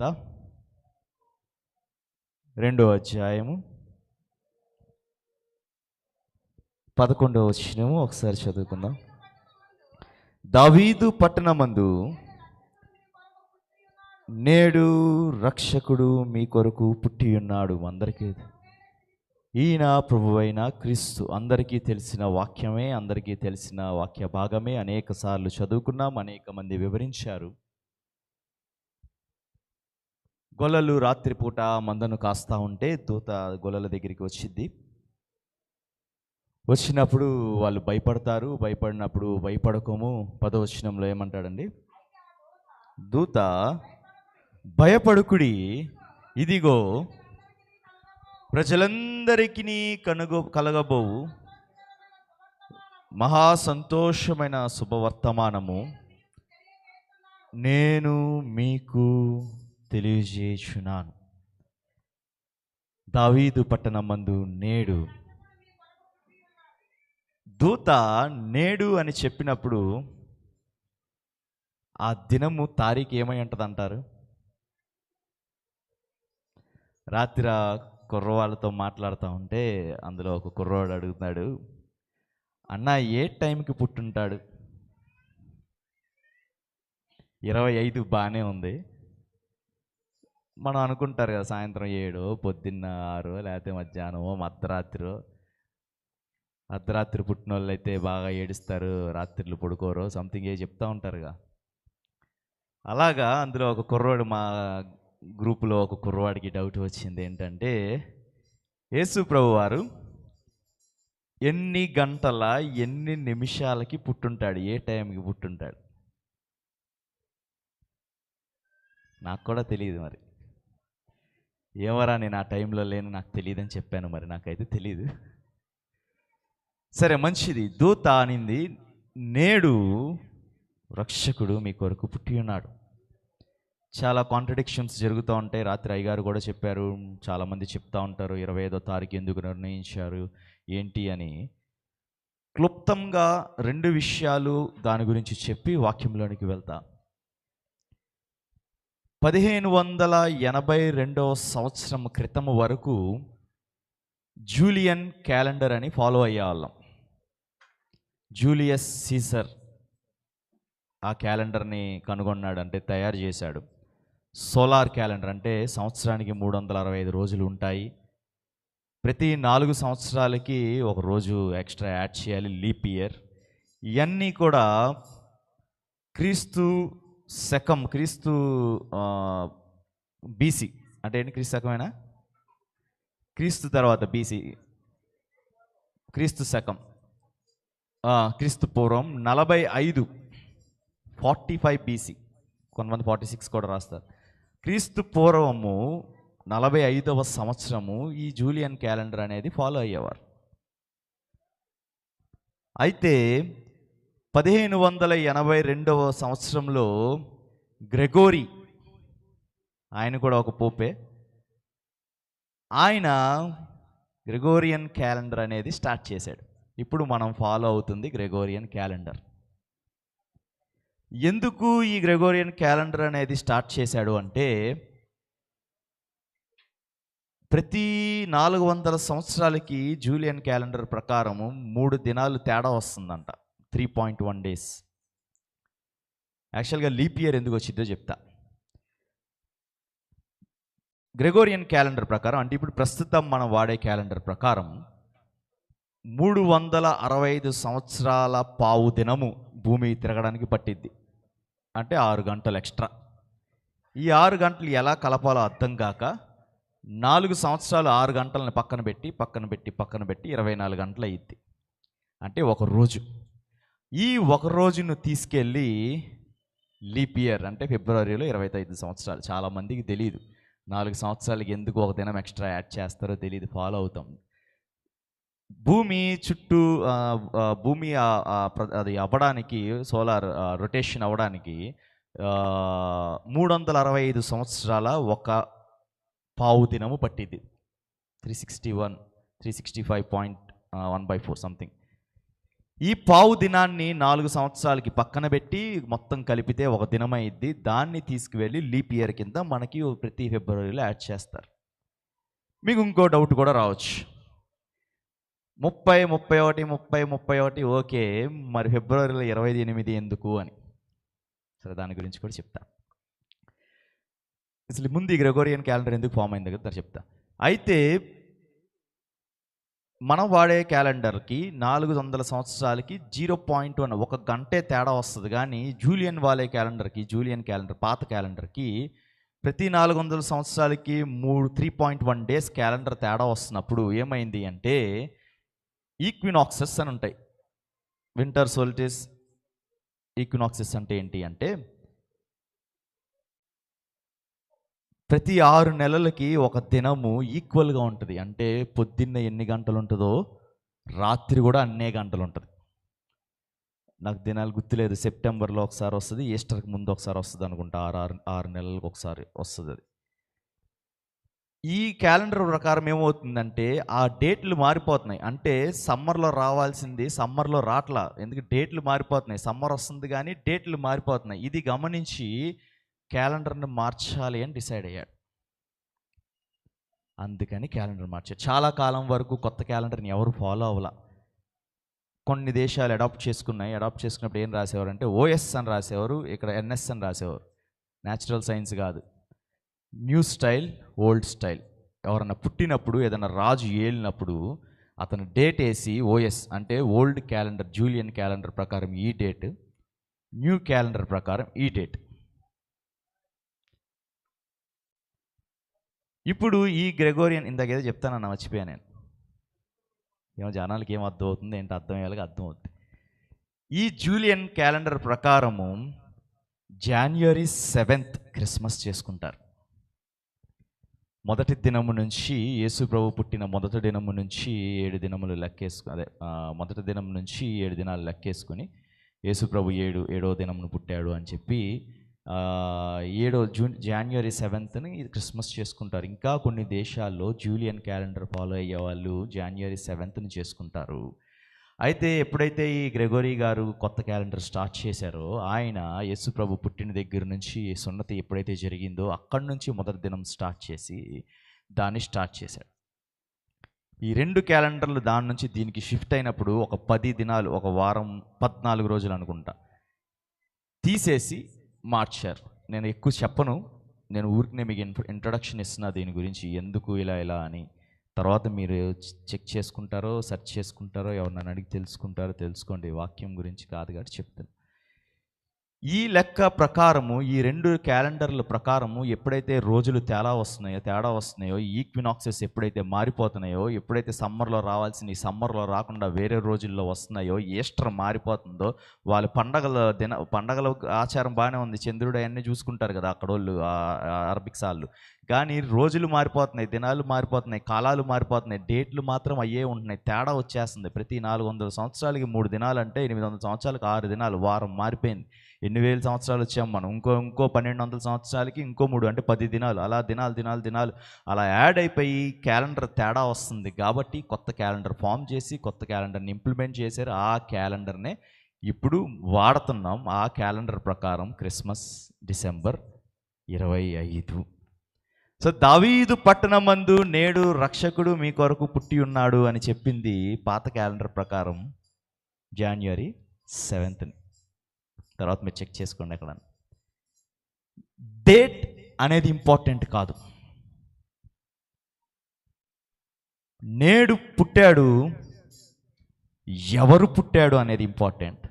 వార్త 2వ అధ్యాయము 11వ వచనము ఒకసారి చదువుకుందాం. దావీదు పట్టణమందు నేడు రక్షకుడు మీ కొరకు పుట్టి ఉన్నాడు. అందరికీ ఈయన ప్రభువైన క్రీస్తు. అందరికీ తెలిసిన వాక్యమే, అందరికీ తెలిసిన వాక్య భాగమే. అనేక సార్లు చదువుకున్నాం, అనేక మంది వివరించారు. గొల్లలు రాత్రిపూట మందను కాస్తా ఉంటే దూత గొల్లల దగ్గరికి వచ్చింది. వచ్చినప్పుడు వాళ్ళు భయపడతారు. భయపడినప్పుడు భయపడకోము 10వ వచనంలో ఏమంటాడండి? దూత భయపడుకుడి, ఇదిగో ప్రజలందరికీ కలగబోవు మహా సంతోషమైన శుభవర్తమానము నేను మీకు తెలియజేయుచున్నాను. దావీదు పట్టణమందు నేడు. దూత నేడు అని చెప్పినప్పుడు ఆ దినము తారీఖు ఏమై ఉంటుంది అంటారు? రాత్రి కుర్రవాళ్ళతో మాట్లాడుతూ ఉంటే అందులో ఒక కుర్రవాడు అడుగుతున్నాడు, అన్న ఏ టైంకి పుట్టుంటాడు? 25 బాగానే ఉంది. మనం అనుకుంటారు కదా, సాయంత్రం 7, పొద్దున్న 6, లేకపోతే మధ్యాహ్నమో అర్ధరాత్రి పుట్టిన వాళ్ళు అయితే బాగా ఏడుస్తారు, రాత్రిళ్ళు పడుకోరు, సంథింగ్ ఏ చెప్తూ ఉంటారుగా. అలాగా అందులో ఒక కుర్రవాడు, మా గ్రూపులో ఒక కుర్రవాడికి డౌట్ వచ్చింది. ఏంటంటే, యేసు ప్రభువారు ఎన్ని గంటల ఎన్ని నిమిషాలకి పుట్టుంటాడు? ఏ టైంకి పుట్టుంటాడు? నాకు కూడా తెలియదు. మరి ఏమరా, నేను ఆ టైంలో లేను, నాకు తెలియదని చెప్పాను. మరి నాకైతే తెలియదు. సరే, మంచిది. దూత అనింది, నేడు రక్షకుడు మీ కొరకు పుట్టి ఉన్నాడు. చాలా కాంట్రడిక్షన్స్ జరుగుతూ ఉంటాయి. రాత్రి అయ్యగారు కూడా చెప్పారు, చాలామంది చెప్తూ ఉంటారు 25వ తారీఖు ఎందుకు నిర్ణయించారు ఏంటి అని. క్లుప్తంగా 2 విషయాలు దాని గురించి చెప్పి వాక్యంలోనికి వెళ్తా. 1582వ సంవత్సరం క్రితం వరకు జూలియన్ క్యాలెండర్ అని ఫాలో అయ్యేవాళ్ళం. జూలియస్ సీజర్ ఆ క్యాలెండర్ని కనుగొన్నాడు, అంటే తయారు చేశాడు. సోలార్ క్యాలెండర్ అంటే సంవత్సరానికి 365 రోజులు ఉంటాయి. ప్రతి 4 సంవత్సరాలకి ఒక రోజు ఎక్స్ట్రా యాడ్ చేయాలి, లీప్ ఇయర్. ఇవన్నీ కూడా క్రీస్తు బీసీ అంటే ఏంటి? క్రీస్తు శకమేనా? క్రీస్తు తర్వాత బీసీ, క్రీస్తు శకం, క్రీస్తు పూర్వం 45 బీసీ, కొంతమంది 46 కూడా రాస్తారు. క్రీస్తు పూర్వము 45వ సంవత్సరము ఈ జూలియన్ క్యాలెండర్ అనేది ఫాలో అయ్యేవారు. అయితే 1582వ సంవత్సరంలో గ్రెగోరీ, ఆయన కూడా ఒక పోపే, ఆయన గ్రెగోరియన్ క్యాలెండర్ అనేది స్టార్ట్ చేశాడు. ఇప్పుడు మనం ఫాలో అవుతుంది గ్రెగోరియన్ క్యాలెండర్. ఎందుకు ఈ గ్రెగోరియన్ క్యాలెండర్ అనేది స్టార్ట్ చేశాడు అంటే, ప్రతి 400 సంవత్సరాలకి జూలియన్ క్యాలెండర్ ప్రకారము 3 దినాలు తేడా వస్తుందంట, 3.1 days. యాక్చువల్గా లీప్ ఇయర్ ఎందుకు వచ్చిందో చెప్తా. గ్రెగోరియన్ క్యాలెండర్ ప్రకారం, అంటే ఇప్పుడు ప్రస్తుతం మనం వాడే క్యాలెండర్ ప్రకారం 365 సంవత్సరాల పావు దినము భూమి తిరగడానికి పట్టిద్ది. అంటే 6 గంటలు ఎక్స్ట్రా. ఈ 6 గంటలు ఎలా కలపాలో అర్థం కాక 4 సంవత్సరాలు 6 గంటలను పక్కన పెట్టి 24 గంటలు అయ్యిద్ది. అంటే ఒక రోజు. ఈ ఒక రోజును తీసుకెళ్ళి లీప్ ఇయర్ అంటే ఫిబ్రవరిలో 25 సంవత్సరాలు. చాలామందికి తెలియదు, 4 సంవత్సరాలకి ఎందుకు ఒక దినం ఎక్స్ట్రా యాడ్ చేస్తారో తెలియదు, ఫాలో అవుతాం. భూమి చుట్టూ భూమి అది అవ్వడానికి, సోలార్ రొటేషన్ అవ్వడానికి 365 సంవత్సరాల ఒక పావు దినము పట్టింది. 365.1/4 సంథింగ్. ఈ పావు దినాన్ని 4 సంవత్సరాలకి పక్కన పెట్టి మొత్తం కలిపితే ఒక దినమైద్ది. దాన్ని తీసుకువెళ్ళి లీప్ ఇయర్ కింద మనకి ప్రతి ఫిబ్రవరిలో యాడ్ చేస్తారు. మీకు ఇంకో డౌట్ కూడా రావచ్చు, 30, 31, 30, 31 ఓకే, మరి ఫిబ్రవరిలో 28 ఎందుకు అని. సరే, దాని గురించి కూడా చెప్తా. అసలు ముందు ఈ గ్రెగోరియన్ క్యాలెండర్ ఎందుకు ఫామ్ అయింది కదా చెప్తా. అయితే మనం వాడే క్యాలెండర్కి 400 సంవత్సరాలకి 0.1 ఒక గంటే తేడా వస్తుంది. కానీ జూలియన్ వాలే క్యాలెండర్కి, జూలియన్ క్యాలెండర్ పాత క్యాలెండర్కి ప్రతి 400 సంవత్సరాలకి 3.1 డేస్ క్యాలెండర్ తేడా వస్తున్నప్పుడు ఏమైంది అంటే ఈక్వినాక్సెస్ అని ఉంటాయి. వింటర్ సోల్టిస్, ఈక్వినాక్సెస్ అంటే ఏంటి అంటే ప్రతి 6 నెలలకి ఒక దినము ఈక్వల్గా ఉంటుంది. అంటే పొద్దున్న ఎన్ని గంటలు ఉంటుందో రాత్రి కూడా అన్నే గంటలు ఉంటుంది. నాకు దినాలు గుర్తులేదు, సెప్టెంబర్లో ఒకసారి వస్తుంది, ఈస్టర్కి ముందు ఒకసారి వస్తుంది అనుకుంటా, 6 నెలలకు ఒకసారి వస్తుంది అది. ఈ క్యాలెండర్ ప్రకారం ఏమవుతుందంటే ఆ డేట్లు మారిపోతున్నాయి. అంటే సమ్మర్లో రావాల్సింది సమ్మర్లో రాట్లా, ఎందుకంటే డేట్లు మారిపోతున్నాయి. సమ్మర్ వస్తుంది కానీ డేట్లు మారిపోతున్నాయి. ఇది గమనించి క్యాలెండర్ని మార్చాలి అని డిసైడ్ అయ్యాడు. అందుకని క్యాలెండర్ మార్చారు. చాలా కాలం వరకు కొత్త క్యాలెండర్ని ఎవరు ఫాలో అవ్వాల. కొన్ని దేశాలు అడాప్ట్ చేసుకున్నాయి. అడాప్ట్ చేసుకున్నప్పుడు ఏం రాసేవారు అంటే ఓఎస్ అని రాసేవారు, ఇక్కడ ఎన్ఎస్ అని రాసేవారు. న్యాచురల్ సైన్స్ కాదు, న్యూ స్టైల్, ఓల్డ్ స్టైల్. ఎవరన్నా పుట్టినప్పుడు, ఏదైనా రాజు ఏలినప్పుడు అతను డేట్ వేసి ఓఎస్ అంటే ఓల్డ్ క్యాలెండర్, జూలియన్ క్యాలెండర్ ప్రకారం ఈ డేట్, న్యూ క్యాలెండర్ ప్రకారం ఈ డేట్. ఇప్పుడు ఈ గ్రెగోరియన్ ఇందాకేదో చెప్తానన్నా, మర్చిపోయాను నేను. ఏమో జనాలకి ఏం అర్థం అవుతుంది ఏంటి, అర్థం అయ్యేలాగా అర్థం అవుతుంది. ఈ జూలియన్ క్యాలెండర్ ప్రకారము జనవరి 7th క్రిస్మస్ చేసుకుంటారు. మొదటి దినము నుంచి, యేసు ప్రభు పుట్టిన మొదటి దినము నుంచి 7 దినములు లెక్కేసుకుని, మొదటి దినం నుంచి 7 దినాలు లెక్కేసుకుని యేసు ప్రభు ఏడో దినమును పుట్టాడు అని చెప్పి జనవరి 7th క్రిస్మస్ చేసుకుంటారు. ఇంకా కొన్ని దేశాల్లో జూలియన్ క్యాలెండర్ ఫాలో అయ్యే వాళ్ళు జనవరి 7th చేసుకుంటారు. అయితే ఎప్పుడైతే ఈ గ్రెగోరీ గారు కొత్త క్యాలెండర్ స్టార్ట్ చేశారో, ఆయన యేసు ప్రభు పుట్టిన దగ్గర నుంచి సున్నతి ఎప్పుడైతే జరిగిందో అక్కడి నుంచి మొదటి దినం స్టార్ట్ చేసి దాన్ని స్టార్ట్ చేశాడు. ఈ 2 క్యాలెండర్లు దాని నుంచి దీనికి షిఫ్ట్ అయినప్పుడు ఒక 10 దినాలు, ఒక వారం, 14 రోజులు అనుకుంటా తీసేసి మార్చారు. నేను ఎక్కువ చెప్పను, నేను ఊరికనే మీకు ఇంట్రడక్షన్ ఇస్తున్నా దీని గురించి, ఎందుకు ఇలా అని. తర్వాత మీరు చెక్ చేసుకుంటారో, సెర్చ్ చేసుకుంటారో, ఎవరినైనా అడిగి తెలుసుకోండి. వాక్యం గురించి కాదు కాబట్టి చెప్తాను. ఈ లెక్క ప్రకారము, ఈ 2 క్యాలెండర్ల ప్రకారము ఎప్పుడైతే రోజులు తేడా వస్తున్నాయో, ఈక్వినాక్సెస్ ఎప్పుడైతే మారిపోతున్నాయో, ఎప్పుడైతే సమ్మర్లో రావాల్సిన సమ్మర్లో రాకుండా వేరే రోజుల్లో వస్తున్నాయో, ఈస్టర్ మారిపోతుందో, వాళ్ళ పండగల ఆచారం బాగానే ఉంది, చంద్రుడు అవన్నీ చూసుకుంటారు కదా అక్కడ వాళ్ళు, అరబిక్స్ వాళ్ళు. కానీ రోజులు మారిపోతున్నాయి, దినాలు మారిపోతున్నాయి, కాలాలు మారిపోతున్నాయి, డేట్లు మాత్రం అయ్యే ఉంటున్నాయి. తేడా వచ్చేస్తుంది. ప్రతి 400 సంవత్సరాలకి 3 దినాలు అంటే 800 సంవత్సరాలకు 6 దినాలు, వారం మారిపోయింది. ఎన్ని వేల సంవత్సరాలు వచ్చాము మనం, ఇంకో 1200 సంవత్సరాలకి ఇంకో 3 అంటే 10 దినాలు, అలా దినాలు అలా యాడ్ అయిపోయి క్యాలెండర్ తేడా వస్తుంది. కాబట్టి కొత్త క్యాలెండర్ ఫామ్ చేసి కొత్త క్యాలెండర్ని ఇంప్లిమెంట్ చేశారు. ఆ క్యాలెండర్నే ఇప్పుడు వాడుతున్నాం. ఆ క్యాలెండర్ ప్రకారం క్రిస్మస్ డిసెంబర్ 25. సో దావీదు పట్టణమందు నేడు రక్షకుడు మీ కొరకు పుట్టి ఉన్నాడు అని చెప్పింది పాత క్యాలెండర్ ప్రకారం జనవరి 7th. తర్వాత మీరు చెక్ చేసుకోండి అక్కడ. డేట్ అనేది ఇంపార్టెంట్ కాదు, నేడు పుట్టాడు, ఎవరు పుట్టాడు అనేది ఇంపార్టెంట్.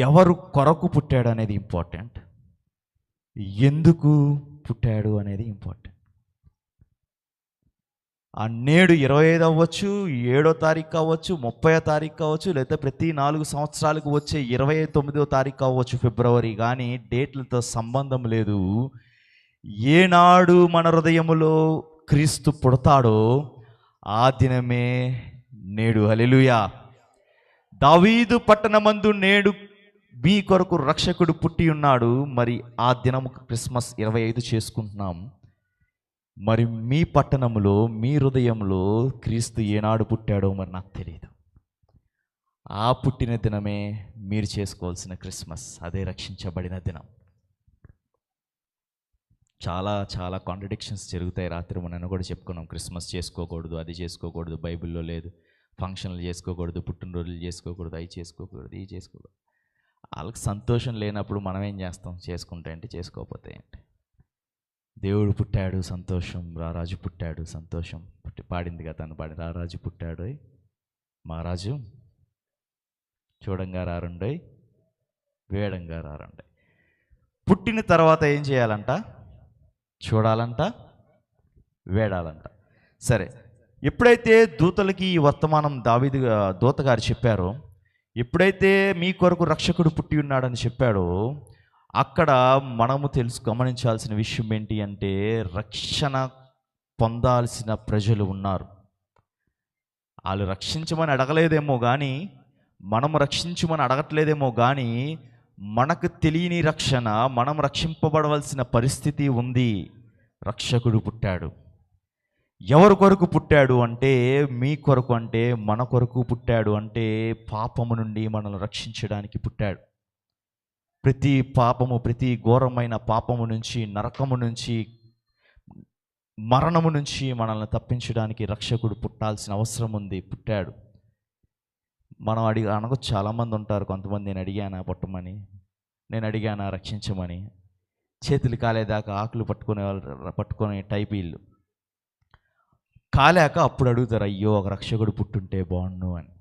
ఎవరు కొరకు పుట్టాడు అనేది ఇంపార్టెంట్. ఎందుకు పుట్టాడు అనేది ఇంపార్టెంట్. ఆ నేడు 25 అవ్వచ్చు, 7వ తారీఖు అవ్వచ్చు, 30వ తారీఖు కావచ్చు, లేదా ప్రతి 4 సంవత్సరాలకు వచ్చే 29వ తారీఖు అవ్వచ్చు ఫిబ్రవరి. కానీ డేట్లతో సంబంధం లేదు. ఏనాడు మన హృదయములో క్రీస్తు పుడతాడో ఆ దినమే నేడు. హల్లెలూయా. దావీదు పట్టణమందు నేడు మీ కొరకు రక్షకుడు పుట్టి ఉన్నాడు. మరి ఆ దినము క్రిస్మస్ 25 చేసుకుంటున్నాం. మరి మీ పట్టణంలో, మీ హృదయంలో క్రీస్తు ఏనాడు పుట్టాడో మరి నాకు తెలియదు. ఆ పుట్టిన దినమే మీరు చేసుకోవాల్సిన క్రిస్మస్. అదే రక్షించబడిన దినం. చాలా చాలా కాంట్రడిక్షన్స్ జరుగుతాయి. రాత్రి మనం కూడా చెప్పుకున్నాం, క్రిస్మస్ చేసుకోకూడదు, అది చేసుకోకూడదు, బైబిల్లో లేదు, ఫంక్షన్లు చేసుకోకూడదు, పుట్టినరోజులు చేసుకోకూడదు, అవి చేసుకోకూడదు, ఇవి చేసుకోకూడదు. వాళ్ళకి సంతోషం లేనప్పుడు మనం ఏం చేస్తాం? చేసుకుంటే ఏంటి, చేసుకోకపోతే ఏంటి? దేవుడు పుట్టాడు సంతోషం, రారాజు పుట్టాడు సంతోషం. పాడింది కదా, తను పాడి, రారాజు పుట్టాడు మహారాజు చూడంగా రారుండోయ్ వేడంగా రారుండోయ్. పుట్టిన తర్వాత ఏం చేయాలంట? చూడాలంట, వేడాలంట. సరే, ఎప్పుడైతే దూతలకి ఈ వర్తమానం దావీదు దూతగారు చెప్పారో, ఎప్పుడైతే మీ కొరకు రక్షకుడు పుట్టి ఉన్నాడని చెప్పాడో, అక్కడ మనము గమనించాల్సిన విషయం ఏంటి అంటే, రక్షణ పొందాల్సిన ప్రజలు ఉన్నారు. వాళ్ళు రక్షించమని అడగలేదేమో కానీ, మనము రక్షించమని అడగట్లేదేమో కానీ, మనకు తెలియని రక్షణ, మనం రక్షింపబడవలసిన పరిస్థితి ఉంది. రక్షకుడు పుట్టాడు. ఎవరి కొరకు పుట్టాడు అంటే, మీ కొరకు, అంటే మన కొరకు పుట్టాడు. అంటే పాపము నుండి మనల్ని రక్షించడానికి పుట్టాడు. ప్రతి పాపము, ప్రతి ఘోరమైన పాపము నుంచి, నరకము నుంచి, మరణము నుంచి మనల్ని తప్పించడానికి రక్షకుడు పుట్టాల్సిన అవసరం ఉంది. పుట్టాడు. మనం అనకొచ్చు, చాలామంది ఉంటారు. కొంతమంది, నేను అడిగానా పుట్టమని, నేను అడిగానా రక్షించమని. చేతులు కాలేదాకా ఆకులు పట్టుకునే టైప్ వీళ్ళు. కాలేక అప్పుడు అడుగుతారు, అయ్యో ఒక రక్షకుడు పుట్టుంటే బాగుండు అని.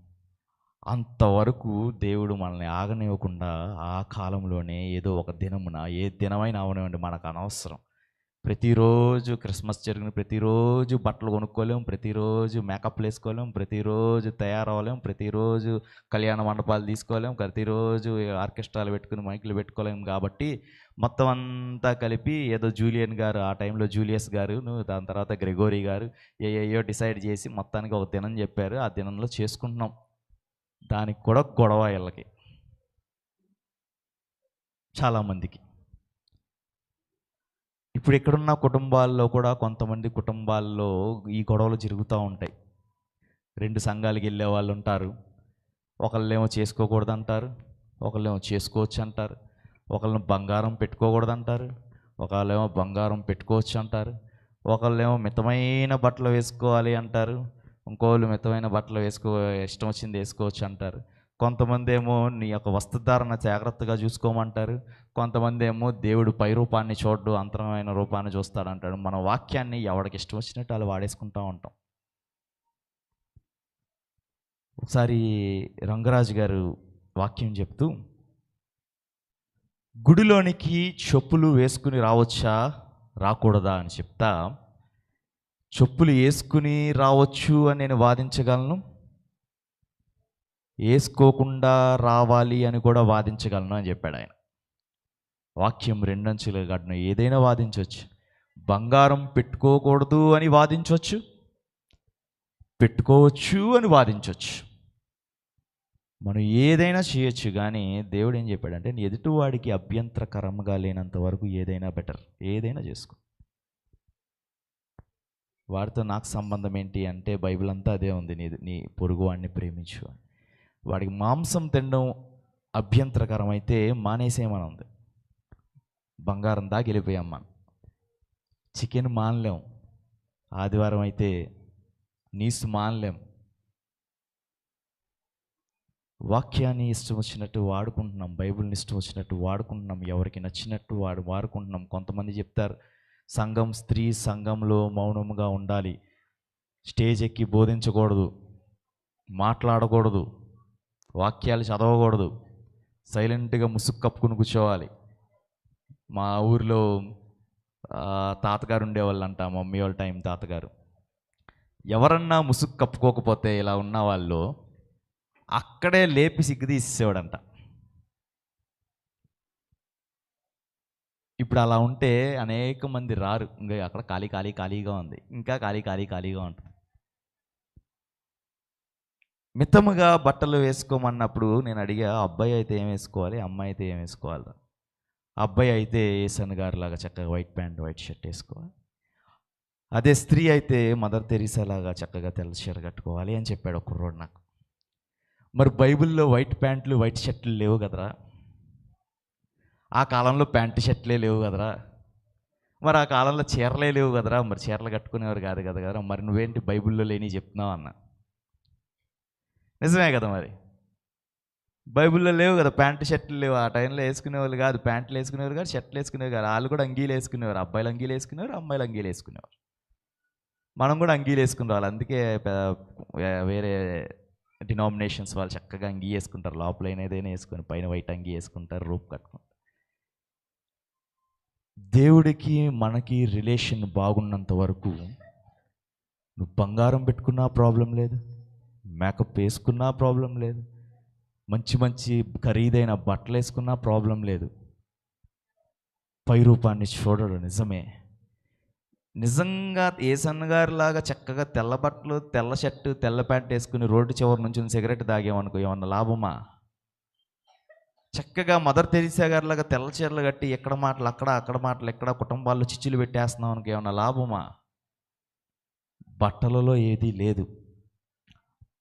అంతవరకు దేవుడు మనల్ని ఆగనివ్వకుండా ఆ కాలంలోనే ఏదో ఒక దినమున, ఏ దినమైనా అవనివ్వండి, మనకు అనవసరం. ప్రతిరోజు క్రిస్మస్ జరిగిన ప్రతిరోజు బట్టలు కొనుక్కోలేం, ప్రతిరోజు మేకప్లు వేసుకోలేం, ప్రతిరోజు తయారవ్వలేం, ప్రతిరోజు కళ్యాణ మండపాలు తీసుకోలేం, ప్రతిరోజు ఆర్కెస్ట్రాలు పెట్టుకుని మైకులు పెట్టుకోలేం. కాబట్టి మొత్తం అంతా కలిపి ఏదో జూలియన్ గారు, ఆ టైంలో జూలియస్ గారు, దాని తర్వాత గ్రెగోరీ గారు ఏయో డిసైడ్ చేసి మొత్తానికి ఒక దినం చెప్పారు. ఆ దినంలో చేసుకుంటున్నాం. దానికి కూడా గొడవ వీళ్ళకి, చాలామందికి. ఇప్పుడు ఇక్కడున్న కుటుంబాల్లో కూడా కొంతమంది కుటుంబాల్లో ఈ గొడవలు జరుగుతూ ఉంటాయి. 2 సంఘాలకు వెళ్ళే వాళ్ళు ఉంటారు. ఒకళ్ళేమో చేసుకోకూడదు అంటారు, ఒకళ్ళేమో చేసుకోవచ్చు అంటారు. ఒకళ్ళని బంగారం పెట్టుకోకూడదు అంటారు, ఒకళ్ళేమో బంగారం పెట్టుకోవచ్చు అంటారు. ఒకళ్ళేమో మితమైన బట్టలు వేసుకోవాలి అంటారు, ఇంకోళ్ళు మితమైన బట్టలు ఇష్టం వచ్చింది వేసుకోవచ్చు అంటారు. కొంతమంది ఏమో నీ యొక్క వస్త్రధారణ జాగ్రత్తగా చూసుకోమంటారు. కొంతమంది ఏమో దేవుడు పై రూపాన్ని చూడ్డు, అంతరమైన రూపాన్ని చూస్తాడంటాడు. మన వాక్యాన్ని ఎవడికి ఇష్టం వచ్చినట్టు వాళ్ళు వాడేసుకుంటూ ఉంటాం. ఒకసారి రంగరాజు గారు వాక్యం చెప్తూ, గుడిలోనికి చెప్పులు వేసుకుని రావచ్చా రాకూడదా అని చెప్తా, చెప్పులు వేసుకుని రావచ్చు అని నేను వాదించగలను, వేసుకోకుండా రావాలి అని కూడా వాదించగలను అని చెప్పాడు ఆయన. వాక్యం రెండంచుల గడ్డ, ఏదైనా వాదించవచ్చు. బంగారం పెట్టుకోకూడదు అని వాదించవచ్చు, పెట్టుకోవచ్చు అని వాదించవచ్చు. మనం ఏదైనా చేయొచ్చు. కానీ దేవుడు ఏం చెప్పాడంటే, నీ ఎదుటివాడికి అభ్యంతరకరంగా లేనంత వరకు ఏదైనా బెటర్, ఏదైనా చేసుకో. వాడితో నాకు సంబంధం ఏంటి అంటే, బైబిల్ అంతా అదే ఉంది, నీ పొరుగువాడిని ప్రేమించు. వాడికి మాంసం తినడం అభ్యంతరకరం అయితే మానేసేయమని ఉంది. బంగారం దాకా వెళ్ళిపోయాం మనం. చికెన్ మానలేం, ఆదివారం అయితే నీసు మానలేం. వాక్యాన్ని ఇష్టం వచ్చినట్టు వాడుకుంటున్నాం, బైబిల్ని ఇష్టం వచ్చినట్టు వాడుకుంటున్నాం, ఎవరికి నచ్చినట్టు వాడుకుంటున్నాం. కొంతమంది చెప్తారు, స్త్రీ సంఘంలో మౌనంగా ఉండాలి, స్టేజ్ ఎక్కి బోధించకూడదు, మాట్లాడకూడదు, వాక్యాలు చదవకూడదు, సైలెంట్గా ముసుగు కప్పుకుని కూర్చోవాలి. మా ఊరిలో తాతగారు ఉండేవాళ్ళంట, మమ్మీ వాళ్ళ టైం తాతగారు. ఎవరన్నా ముసుగు కప్పుకోకపోతే ఇలా ఉన్న వాళ్ళు అక్కడే లేపి సిగ్గు తీసేవాడంట. ఇప్పుడు అలా ఉంటే అనేక మంది రారు. ఇంకా అక్కడ ఖాళీగా ఉంది, ఇంకా ఖాళీగా ఉంటుంది. మితముగా బట్టలు వేసుకోమన్నప్పుడు నేను అడిగా, అబ్బాయి అయితే ఏం వేసుకోవాలి, అమ్మాయి అయితే ఏం వేసుకోవాలి? అబ్బాయి అయితే ఏసన్ గారు లాగా చక్కగా వైట్ ప్యాంట్ వైట్ షర్ట్ వేసుకోవాలి, అదే స్త్రీ అయితే మదర్ తెరీసా లాగా చక్కగా తెల్ల చీర కట్టుకోవాలి అని చెప్పాడు ఒక కుర్రోడు నాకు. మరి బైబిల్లో వైట్ ప్యాంట్లు వైట్ షర్ట్లు లేవు కదరా. ఆ కాలంలో ప్యాంటు షర్ట్లే లేవు కదరా. మరి ఆ కాలంలో చీరలే లేవు కదరా. మరి చీరలు కట్టుకునేవారు కాదు కదా. మరి నువ్వేంటి బైబిల్లో లేని చెప్తున్నావు అన్న. నిజమే కదా. మరి బైబిల్లో లేవు కదా, ప్యాంటు షర్ట్లు లేవు. ఆ టైంలో వేసుకునేవాళ్ళు కాదు, ప్యాంట్లు వేసుకునేవారు కాదు, షర్ట్లు వేసుకునేవారు కాదు. వాళ్ళు కూడా అంగీలు వేసుకునేవారు. అబ్బాయిలు అంగీలు వేసుకునేవారు, అమ్మాయిలు అంగీలు వేసుకునేవారు. మనం కూడా అంగీలు వేసుకుని రావాలి. అందుకే వేరే డినామినేషన్స్ వాళ్ళు చక్కగా అంగీ వేసుకుంటారు. లోపల ఏదైనా వేసుకొని పైన వైట్ అంగీ వేసుకుంటారు, రూప్ కట్టుకుంటారు. దేవుడికి మనకి రిలేషన్ బాగున్నంత వరకు నువ్వు బంగారం పెట్టుకున్నా ప్రాబ్లం లేదు, మేకప్ వేసుకున్నా ప్రాబ్లం లేదు, మంచి మంచి ఖరీదైన బట్టలు వేసుకున్నా ప్రాబ్లం లేదు. పై రూపాన్ని చూడడు. నిజమే. నిజంగా ఏసన్న గారిలాగా చక్కగా తెల్ల బట్టలు, తెల్ల షర్టు, తెల్ల ప్యాంట్ వేసుకుని రోడ్డు చివరి నుంచి సిగరెట్ తాగేమనుకో ఏమన్నా లాభమా? చక్కగా మదర్ తెరీసా గారిలాగా తెల్ల చీరలు కట్టి ఎక్కడ మాటలు అక్కడ, అక్కడ మాటలు ఎక్కడ, కుటుంబాల్లో చిచ్చులు పెట్టేస్తున్నాం అనుకో ఏమన్నా లాభమా? బట్టలలో ఏదీ లేదు,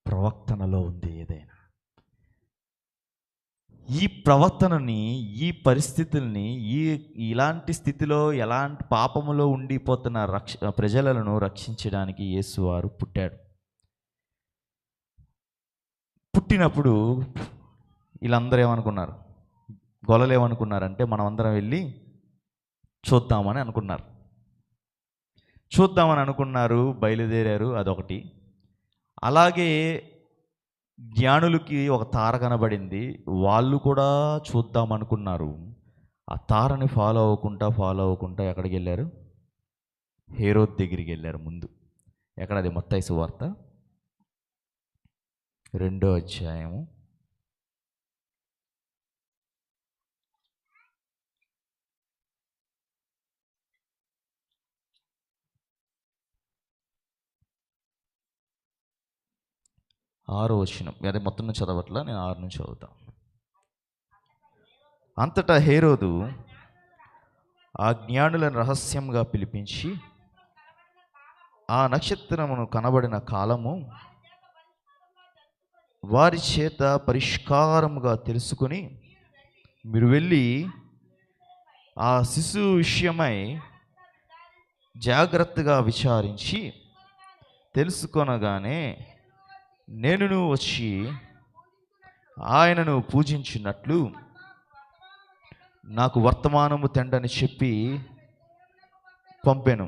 ప్రవర్తనలో ఉంది ఏదైనా. ఈ ప్రవర్తనని, ఈ పరిస్థితుల్ని, ఇలాంటి స్థితిలో ఎలాంటి పాపములో ఉండిపోతున్న ప్రజలను రక్షించడానికి యేసువారు పుట్టాడు. పుట్టినప్పుడు వీళ్ళందరూ ఏమనుకున్నారు? గొల్లలు ఏమనుకున్నారంటే మనం అందరం వెళ్ళి చూద్దామని అనుకున్నారు. చూద్దామని అనుకున్నారు, బయలుదేరారు. అదొకటి. అలాగే జ్ఞానులకి ఒక తార కనబడింది, వాళ్ళు కూడా చూద్దాం అనుకున్నారు. ఆ తారని ఫాలో అవ్వకుండా ఎక్కడికి వెళ్ళారు? హేరోద్ దగ్గరికి వెళ్ళారు. ముందు ఎక్కడది? మత్తయి సువార్త 2వ అధ్యాయము 6వ వచనం. అదే మొత్తం నుంచి చదవట్లా, నేను 6 నుంచి చదువుతా. అంతటా హేరోదు ఆ జ్ఞానులను రహస్యంగా పిలిపించి ఆ నక్షత్రమును కనబడిన కాలము వారి చేత పరిష్కారముగా తెలుసుకుని, మీరు వెళ్ళి ఆ శిశువు విషయమై జాగ్రత్తగా విచారించి తెలుసుకొనగానే నేనును వచ్చి ఆయనను పూజించినట్లు నాకు వర్తమానము తెండని చెప్పి పంపెను.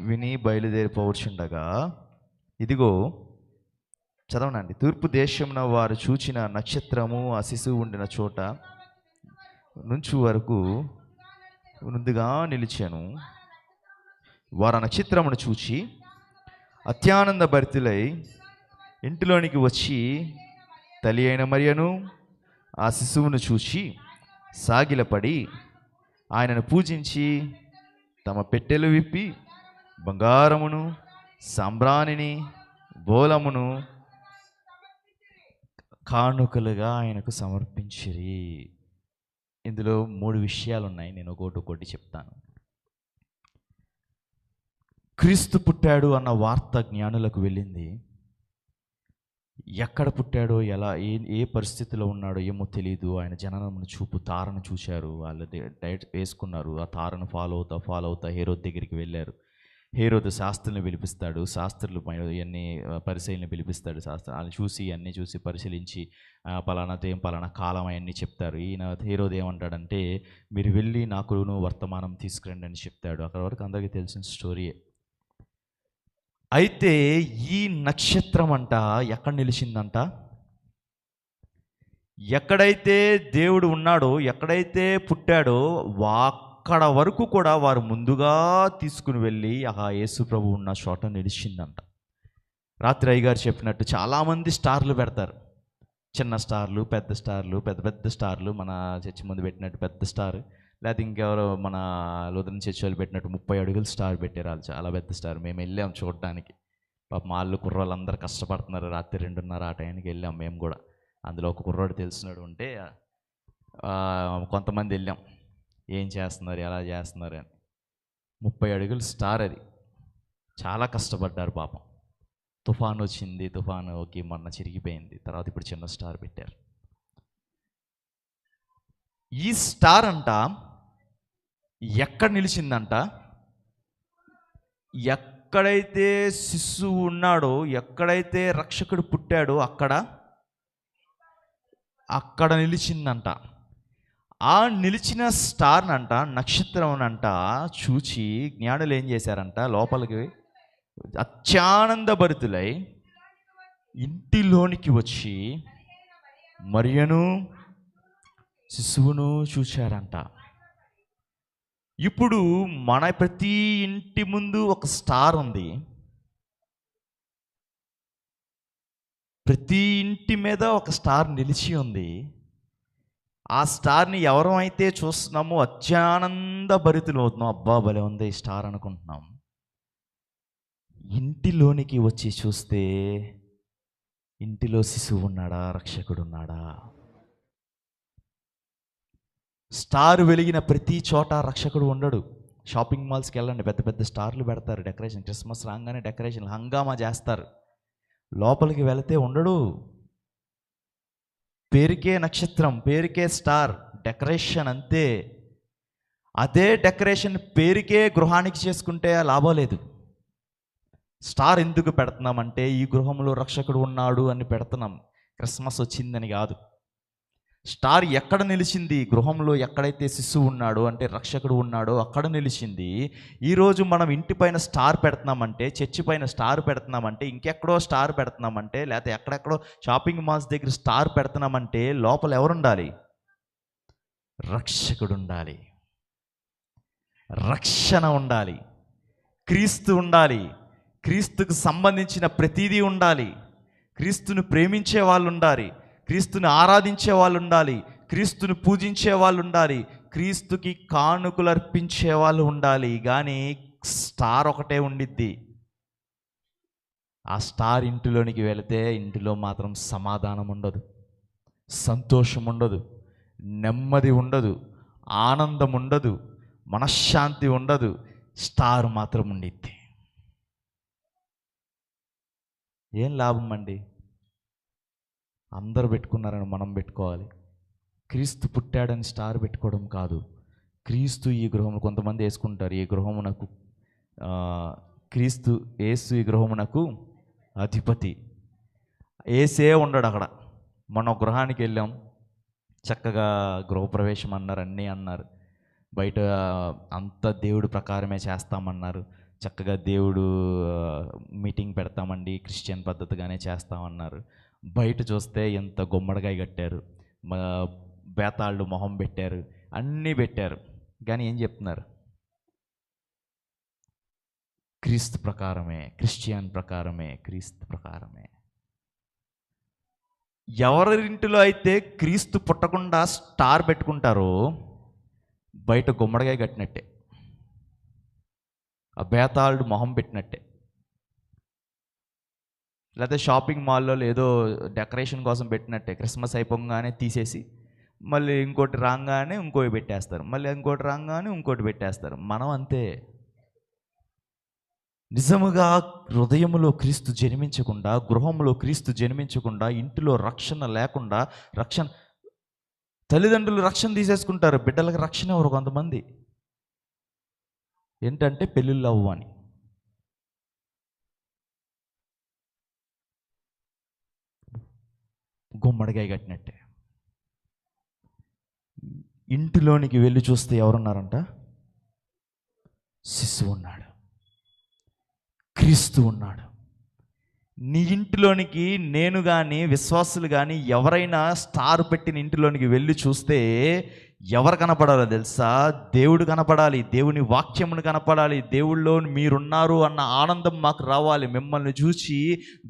విని బయలుదేరిపోవచ్చుండగా ఇదిగో, చదవనండి. తూర్పు దేశమున వారు చూచిన నక్షత్రము ఆ శిశువు ఉండిన చోట నుంచి వరకు ముందుగా నిలిచాను. వారు ఆ నక్షత్రమును చూచి అత్యానంద భరితులై ఇంటిలోనికి వచ్చి తల్లి అయిన మరియను ఆ శిశువును చూచి సాగిలపడి ఆయనను పూజించి తమ పెట్టెలు విప్పి బంగారమును, సాంబ్రాణిని, బోలమును కానుకలుగా ఆయనకు సమర్పించిరి. ఇందులో 3 విషయాలు ఉన్నాయి, నేను ఒక్కొక్కటి చెప్తాను. క్రీస్తు పుట్టాడు అన్న వార్త జ్ఞానులకు వెళ్ళింది. ఎక్కడ పుట్టాడో, ఎలా, ఏ పరిస్థితిలో ఉన్నాడో ఏమో తెలియదు. ఆయన జననమును తారను చూశారు, వాళ్ళు డైట్ వేసుకున్నారు. ఆ తారను ఫాలో అవుతా హేరోద్ దగ్గరికి వెళ్ళారు. హేరోదు శాస్త్రులను పిలిపిస్తాడు, శాస్త్రులు ఇవన్నీ పరిశీలన పిలిపిస్తాడు. వాళ్ళని చూసి అన్నీ చూసి పరిశీలించి పలానా కాలం అవన్నీ చెప్తారు. ఈయన హేరోదు ఏమంటాడంటే, మీరు వెళ్ళి నాకు వర్తమానం తీసుకురండి అని చెప్తాడు. అక్కడ వరకు అందరికీ తెలిసిన స్టోరీయే. అయితే ఈ నక్షత్రం అంట ఎక్కడ నిలిచిందంట? ఎక్కడైతే దేవుడు ఉన్నాడో, ఎక్కడైతే పుట్టాడో అక్కడ వరకు కూడా వారు ముందుగా తీసుకుని వెళ్ళి ఆ యేసు ప్రభు ఉన్న చోట నిలిచిందంట. రాత్రి అయ్యగారు చెప్పినట్టు చాలామంది స్టార్లు పెడతారు, చిన్న స్టార్లు, పెద్ద స్టార్లు, పెద్ద స్టార్లు. మన చర్చి ముందు పెట్టినట్టు పెద్ద స్టార్, లేకపోతే ఇంకెవరో మన లూథరన్ చర్చి వాళ్ళు పెట్టినట్టు 30 అడుగుల స్టార్ పెట్టారు. వాళ్ళు చాలా పెద్ద స్టార్. మేము వెళ్ళాం చూడడానికి. పాప మా కుర్రోళ్ళందరూ కష్టపడుతున్నారు. రాత్రి 2:30 ఆ టైంకి వెళ్ళాం మేము కూడా. అందులో ఒక కుర్రోడు తెలిసినాడు ఉంటే కొంతమంది వెళ్ళాం, ఏం చేస్తున్నారు, ఎలా చేస్తున్నారు అని. 30 అడుగుల స్టార్ అది. చాలా కష్టపడ్డారు పాపం. తుఫాన్ వచ్చింది, తుఫాను ఓకే మొన్న చిరిగిపోయింది, తర్వాత ఇప్పుడు చిన్న స్టార్ పెట్టారు. ఈ స్టార్ అంట ఎక్కడ నిలిచిందంట, ఎక్కడైతే శిశువు ఉన్నాడో, ఎక్కడైతే రక్షకుడు పుట్టాడో అక్కడ నిలిచిందంట. ఆ నిలిచిన స్టార్నంట, నక్షత్రం అంట చూచి జ్ఞానులు ఏం చేశారంట, లోపలికి అత్యానందభరితులై ఇంటిలోనికి వచ్చి మరియను శిశువును చూశారంట. ఇప్పుడు మన ప్రతి ఇంటి ముందు ఒక స్టార్ ఉంది. ప్రతి ఇంటి మీద ఒక స్టార్ నిలిచి ఉంది. ఆ స్టార్ని ఎవరం అయితే చూస్తున్నామో అత్యానంద భరితులు అవుతున్నాం. అబ్బా భలే ఉంది ఈ స్టార్ అనుకుంటున్నాం. ఇంటిలోనికి వచ్చి చూస్తే ఇంటిలో శిశువు ఉన్నాడా, రక్షకుడు ఉన్నాడా? స్టార్ వెలిగిన ప్రతి చోట రక్షకుడు ఉండడు. షాపింగ్ మాల్స్కి వెళ్ళండి, పెద్ద పెద్ద స్టార్లు పెడతారు, డెకరేషన్, క్రిస్మస్ రాగానే డెకరేషన్ హంగామా చేస్తారు. లోపలికి వెళితే ఉండడు. పేరుకే నక్షత్రం, పేరుకే స్టార్, డెకరేషన్ అంతే. అదే డెకరేషన్ పేరుకే గృహానికి చేసుకుంటే లాభం లేదు. స్టార్ ఎందుకు పెడుతున్నామంటే ఈ గృహంలో రక్షకుడు ఉన్నాడు అని పెడుతున్నాం, క్రిస్మస్ వచ్చిందని కాదు. స్టార్ ఎక్కడ నిలిచింది? గృహంలో ఎక్కడైతే శిశువు ఉన్నాడో, అంటే రక్షకుడు ఉన్నాడో అక్కడ నిలిచింది. ఈరోజు మనం ఇంటి పైన స్టార్ పెడుతున్నామంటే, చర్చి పైన స్టార్ పెడుతున్నామంటే, ఇంకెక్కడో స్టార్ పెడుతున్నామంటే, లేకపోతే ఎక్కడెక్కడో షాపింగ్ మాల్స్ దగ్గర స్టార్ పెడుతున్నామంటే లోపల ఎవరుండాలి? రక్షకుడు ఉండాలి, రక్షణ ఉండాలి, క్రీస్తు ఉండాలి, క్రీస్తుకు సంబంధించిన ప్రతిదీ ఉండాలి, క్రీస్తుని ప్రేమించే వాళ్ళు ఉండాలి, క్రీస్తుని ఆరాధించే వాళ్ళు ఉండాలి, క్రీస్తుని పూజించే వాళ్ళు ఉండాలి, క్రీస్తుకి కానుకలు అర్పించే వాళ్ళు ఉండాలి. కానీ స్టార్ ఒకటే ఉండిద్ది. ఆ స్టార్ ఇంటిలోనికి వెళితే ఇంటిలో మాత్రం సమాధానం ఉండదు, సంతోషం ఉండదు, నెమ్మది ఉండదు, ఆనందం ఉండదు, మనశ్శాంతి ఉండదు. స్టార్ మాత్రం ఉండిద్ది. ఏం లాభం అండి? అందరూ పెట్టుకున్నారని మనం పెట్టుకోవాలి. క్రీస్తు పుట్టాడని స్టార్ పెట్టుకోవడం కాదు. క్రీస్తు ఈ గృహము, కొంతమంది వేసుకుంటారు, ఈ గృహమునకు క్రీస్తు యేసు ఈ గృహమునకు అధిపతి. ఏసే ఉండడు అక్కడ. మన గృహానికి వెళ్ళాం, చక్కగా గృహప్రవేశం అన్నారు, అన్నీ అన్నారు, బయట అంత దేవుడు ప్రకారమే చేస్తామన్నారు, చక్కగా దేవుడు మీటింగ్ పెడతామండి, క్రిస్టియన్ పద్ధతిగానే చేస్తామన్నారు. బయట చూస్తే ఎంత గుమ్మడికాయ కట్టారు, బేతాళ్ళు మొహం పెట్టారు, అన్నీ పెట్టారు. కానీ ఏం చెప్తున్నారు? క్రీస్తు ప్రకారమే, క్రిస్టియన్ ప్రకారమే, క్రీస్తు ప్రకారమే. ఎవరింటిలో అయితే క్రీస్తు పుట్టకుండా స్టార్ పెట్టుకుంటారో బయట గుమ్మడికాయ కట్టినట్టే, ఆ బేతాళుడు మొహం పెట్టినట్టే. లేకపోతే షాపింగ్ మాల్లో ఏదో డెకరేషన్ కోసం పెట్టినట్టే, క్రిస్మస్ అయిపోగానే తీసేసి మళ్ళీ ఇంకోటి రాగానే ఇంకోటి పెట్టేస్తారు, మళ్ళీ ఇంకోటి రాగానే ఇంకోటి పెట్టేస్తారు. మనం అంతే. నిజముగా హృదయములో క్రీస్తు జన్మించకుండా, గృహంలో క్రీస్తు జన్మించకుండా, ఇంటిలో రక్షణ లేకుండా, తల్లిదండ్రులు రక్షణ తీసేసుకుంటారు, బిడ్డలకు రక్షణ ఎవరు? కొంతమంది ఏంటంటే పెళ్ళిళ్ళు అవ్వని. గుమ్మడికాయ కట్టినట్టే. ఇంటిలోనికి వెళ్ళి చూస్తే ఎవరున్నారంట? శిశువు ఉన్నాడు, క్రీస్తు ఉన్నాడు. నీ ఇంటిలోనికి నేను కానీ, విశ్వాసులు కానీ ఎవరైనా స్టార్ పెట్టిన ఇంటిలోనికి వెళ్ళి చూస్తే ఎవరు కనపడాలో తెలుసా? దేవుడు కనపడాలి, దేవుని వాక్యమును కనపడాలి, దేవుళ్ళో మీరున్నారు అన్న ఆనందం మాకు రావాలి. మిమ్మల్ని చూచి,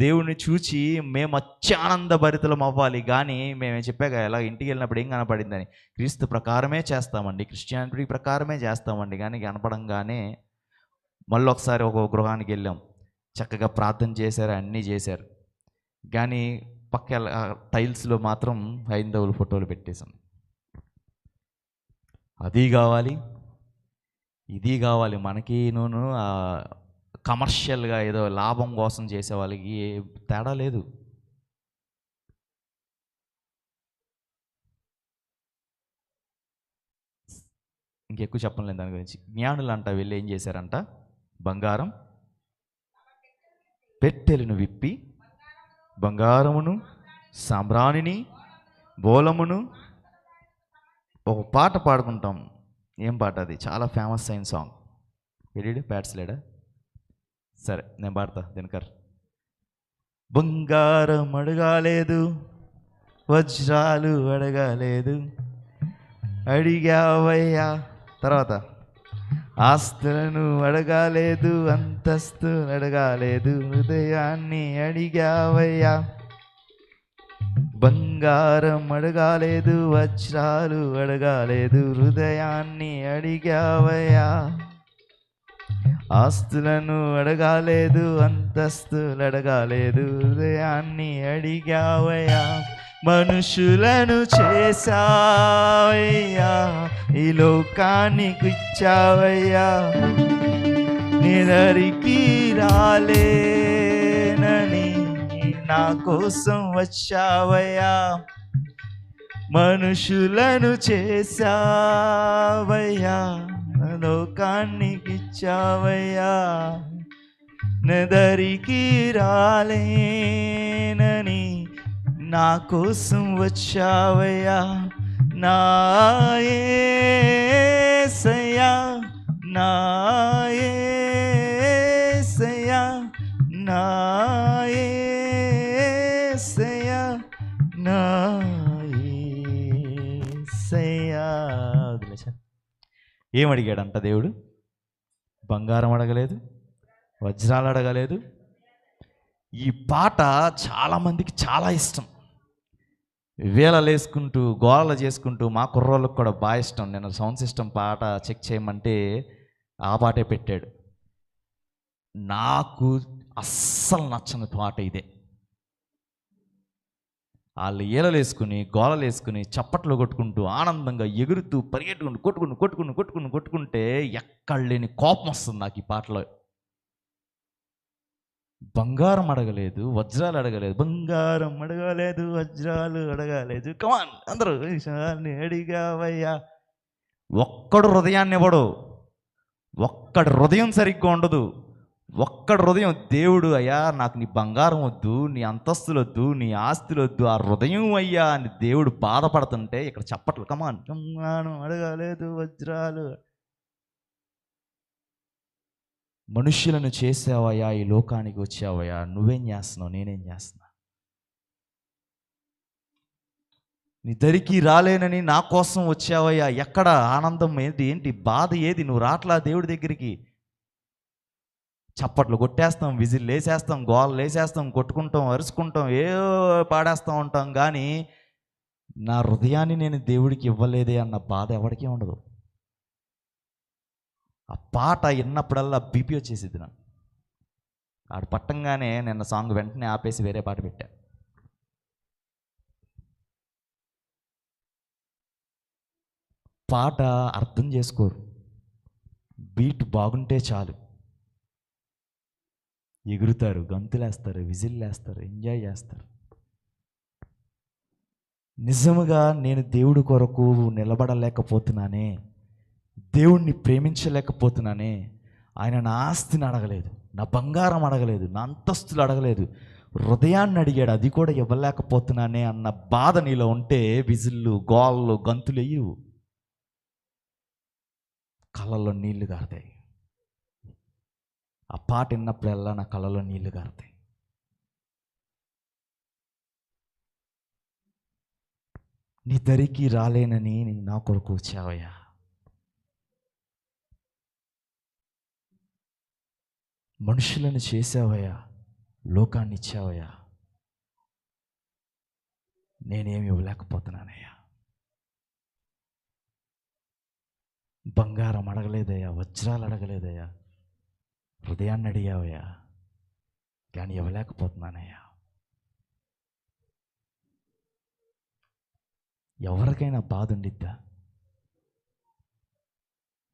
దేవుని చూచి మేము అత్యానంద భరితలం అవ్వాలి. కానీ మేము చెప్పాక ఎలా ఇంటికి వెళ్ళినప్పుడు ఏం కనపడిందని, క్రీస్తు ప్రకారమే చేస్తామండి, క్రిస్టియానిటీ ప్రకారమే చేస్తామండి. కానీ కనపడంగానే మళ్ళీ ఒకసారి ఒక గృహానికి వెళ్ళాం, చక్కగా ప్రార్థన చేశారు, అన్నీ చేశారు, కానీ పక్క టైల్స్లో మాత్రం హైందవులు ఫోటోలు పెట్టేశాం. అది కావాలి, ఇది కావాలి, మనకి కమర్షియల్గా ఏదో లాభం కోసం చేసే వాళ్ళకి ఏ తేడా లేదు. ఇంకెక్కువ చెప్పలేను దాని గురించి. జ్ఞానులు అంట వెళ్ళి ఏం చేశారంట, బంగారం పెట్టెలను విప్పి బంగారమును సాంబ్రాణిని బోలమును, ఒక పాట పాడుకుంటాం. ఏం పాట అది? చాలా ఫేమస్ అయిన సాంగ్. ఎడీడు ప్యాట్స్ లేడా? సరే నేను పాడతా. దినకర్. బంగారం అడగాలేదు, వజ్రాలు అడగాలేదు, అడిగావయ్యా. తర్వాత ఆస్తులను అడగాలేదు, అంతస్తు అడగాలేదు, హృదయాన్ని అడిగావయ్యా. బంగారం అడగాలేదు, వజ్రాలు అడగాలేదు, హృదయాన్ని అడిగావయ్యా. ఆస్తులను అడగాలేదు, అంతస్తులు అడగాలేదు, హృదయాన్ని అడిగావయ్యా. మనుషులను చేసావయ్యా, ఈ లోకానికి ఇచ్చావయ్యా. నిదరికి రాలేనని నా కోసం వచ్చావయ్యా. మనుషులను చేసావయ్యా, లోకానికి ఇచ్చావయ్యా. నిదరికి రాలేనని నా కోసం వచ్చావయ్యా. నా యేసయ్యా, నా యేసయ్యా, నా యేసయ్యా, నా యేసయ్యా. ఏం అడిగాడంట దేవుడు? బంగారం అడగలేదు, వజ్రాలు అడగలేదు. ఈ పాట చాలామందికి చాలా ఇష్టం. వేళలు వేసుకుంటూ గోళలు చేసుకుంటూ, మా కుర్రోళ్ళకి కూడా బాగా ఇష్టం. నేను సౌండ్ సిస్టమ్ పాట చెక్ చేయమంటే ఆ పాటే పెట్టాడు. నాకు అస్సలు నచ్చని పాట ఇదే. వాళ్ళు ఈలలు వేసుకుని గోళలు వేసుకుని చప్పట్లు కొట్టుకుంటూ ఆనందంగా ఎగురుతూ పరిగెట్టుకుంటూ కొట్టుకుంటే ఎక్కడ లేని కోపం వస్తుంది నాకు ఈ పాటలో. బంగారం అడగలేదు, వజ్రాలు అడగలేదు, బంగారం అడగలేదు, వజ్రాలు అడగలేదు. కమాన్ అందరూ అడిగావయ్యా. ఒక్కడు హృదయాన్ని ఇవ్వడు, ఒక్కడి హృదయం సరిగ్గా ఉండదు. ఒక్కడి హృదయం దేవుడు అయ్యా నాకు నీ బంగారం వద్దు, నీ అంతస్తులు వద్దు, నీ ఆస్తులు వద్దు, ఆ హృదయం అయ్యా అని దేవుడు బాధపడుతుంటే ఇక్కడ చప్పట్లు. కమాన్ బంగారం అడగలేదు, వజ్రాలు. మనుష్యులను చేసావయ్యా, ఈ లోకానికి వచ్చావయ్యా. నువ్వేం చేస్తున్నావు, నేనేం చేస్తున్నా? నీ దరికి రాలేనని నా కోసం వచ్చావయ్యా. ఎక్కడ ఆనందం ఏంటి, ఏంటి బాధ ఏది? నువ్వు రాట్లా దేవుడి దగ్గరికి. చప్పట్లు కొట్టేస్తాం, విజిల్ వేసేస్తాం, గోళ్ళు వేసేస్తాం, కొట్టుకుంటాం, అరుచుకుంటాం, ఏదో పాడేస్తూ ఉంటాం. కానీ నా హృదయాన్ని నేను దేవుడికి ఇవ్వలేదే అన్న బాధ ఎవరికీ ఉండదు. ఆ పాట విన్నప్పుడల్లా బీపీ వచ్చేసిద్ది నాకు. ఆడు పట్టంగానే నిన్న సాంగ్ వెంటనే ఆపేసి వేరే పాట పెట్టా. పాట అర్థం చేసుకోరు, బీట్ బాగుంటే చాలు, ఎగురుతారు, గంతులేస్తారు, విజిల్లేస్తారు, ఎంజాయ్ చేస్తారు. నిజముగా నేను దేవుడి కొరకు నిలబడలేకపోతున్నానే, దేవుణ్ణి ప్రేమించలేకపోతున్నానే. ఆయన నా ఆస్తిని అడగలేదు, నా బంగారం అడగలేదు, నా అంతస్తులు అడగలేదు, హృదయాన్ని అడిగాడు. అది కూడా ఇవ్వలేకపోతున్నానే అన్న బాధ నీలో ఉంటే విజిల్లు, గోళ్ళు, గంతులు ఎయ్యవు, కళ్ళల్లో నీళ్లు గారుతాయి. ఆ పాట విన్నప్పుడల్లా నా కళ్ళలో నీళ్లు గారుతాయి. నీ దరికి రాలేనని నా కొరకు వచ్చావయ్యా. మనుషులను చేసావయ్యా, లోకాన్ని ఇచ్చావయ్యా. నేనేమి ఇవ్వలేకపోతున్నానయ్యా. బంగారం అడగలేదయ్యా, వజ్రాలు అడగలేదయ్యా, హృదయాన్ని అడిగావయ్యా. కానీ ఇవ్వలేకపోతున్నానయ్యా. ఎవరికైనా బాధ ఉండిద్దా?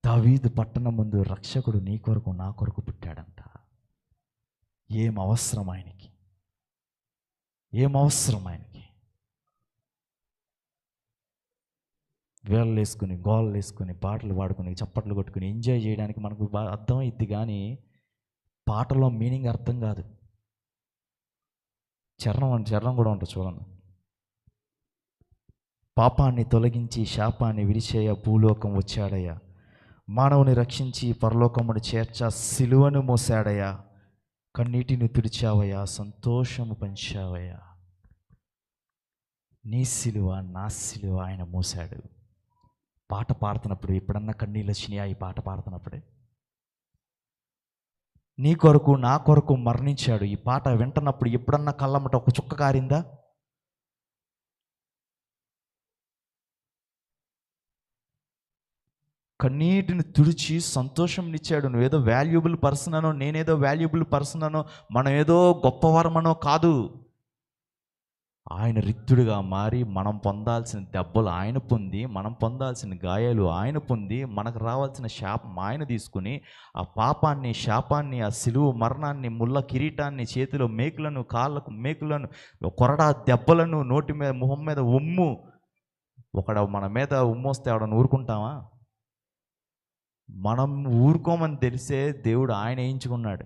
దావీదు పట్టణం ముందు రక్షకుడు నీ కొరకు నా కొరకు పుట్టాడంట. ఏం అవసరం ఆయనకి, ఏం అవసరం ఆయనకి? వేళ్ళు వేసుకుని, గోళ్ళు వేసుకుని, పాటలు పాడుకుని, చప్పట్లు కొట్టుకుని ఎంజాయ్ చేయడానికి మనకు బాగా అర్థమైద్ది, కానీ పాటలో మీనింగ్ అర్థం కాదు. చరణం కూడా ఉంటుంది చూడండి. పాపాన్ని తొలగించి శాపాన్ని విరిచేయ భూలోకం వచ్చాడయ్యా, మానవుని రక్షించి పరలోకమును చేర్చ సిలువను మోసాడయ్యా, కన్నీటిని తుడిచావయ్యా, సంతోషము పంచావయ్యా. నీ సిలువ నా సిలువ ఆయన మోసాడు. పాట పాడుతున్నప్పుడు ఎప్పుడన్నా కన్నీళ్ళు వచ్చినాయా? ఈ పాట పాడుతున్నప్పుడే నీ కొరకు నా కొరకు మరణించాడు. ఈ పాట వింటున్నప్పుడు ఎప్పుడన్నా కళ్ళమ్మట ఒక చుక్క కారిందా? కన్నీటిని తుడిచి సంతోషంనిచ్చాడు. నువ్వేదో వాల్యుబుల్ పర్సన్ అనో, నేనేదో వాల్యుబుల్ పర్సన్ అనో, మనం ఏదో గొప్పవరమనో కాదు. ఆయన రిక్తుడిగా మారి మనం పొందాల్సిన దెబ్బలు ఆయన పొంది, మనం పొందాల్సిన గాయాలు ఆయన పొంది, మనకు రావాల్సిన శాపం ఆయన తీసుకుని, ఆ పాపాన్ని, శాపాన్ని, ఆ సిలువ మరణాన్ని, ముళ్ళ కిరీటాన్ని, చేతిలో మేకులను, కాళ్ళకు మేకులను, కొరడా దెబ్బలను, నోటి మీద, మొహం మీద ఉమ్ము, ఒకడ మన మీద ఉమ్ము వస్తే ఎవడని ఊరుకుంటామా? మనం ఊరుకోమని తెలిసే దేవుడు ఆయన వేయించుకున్నాడు.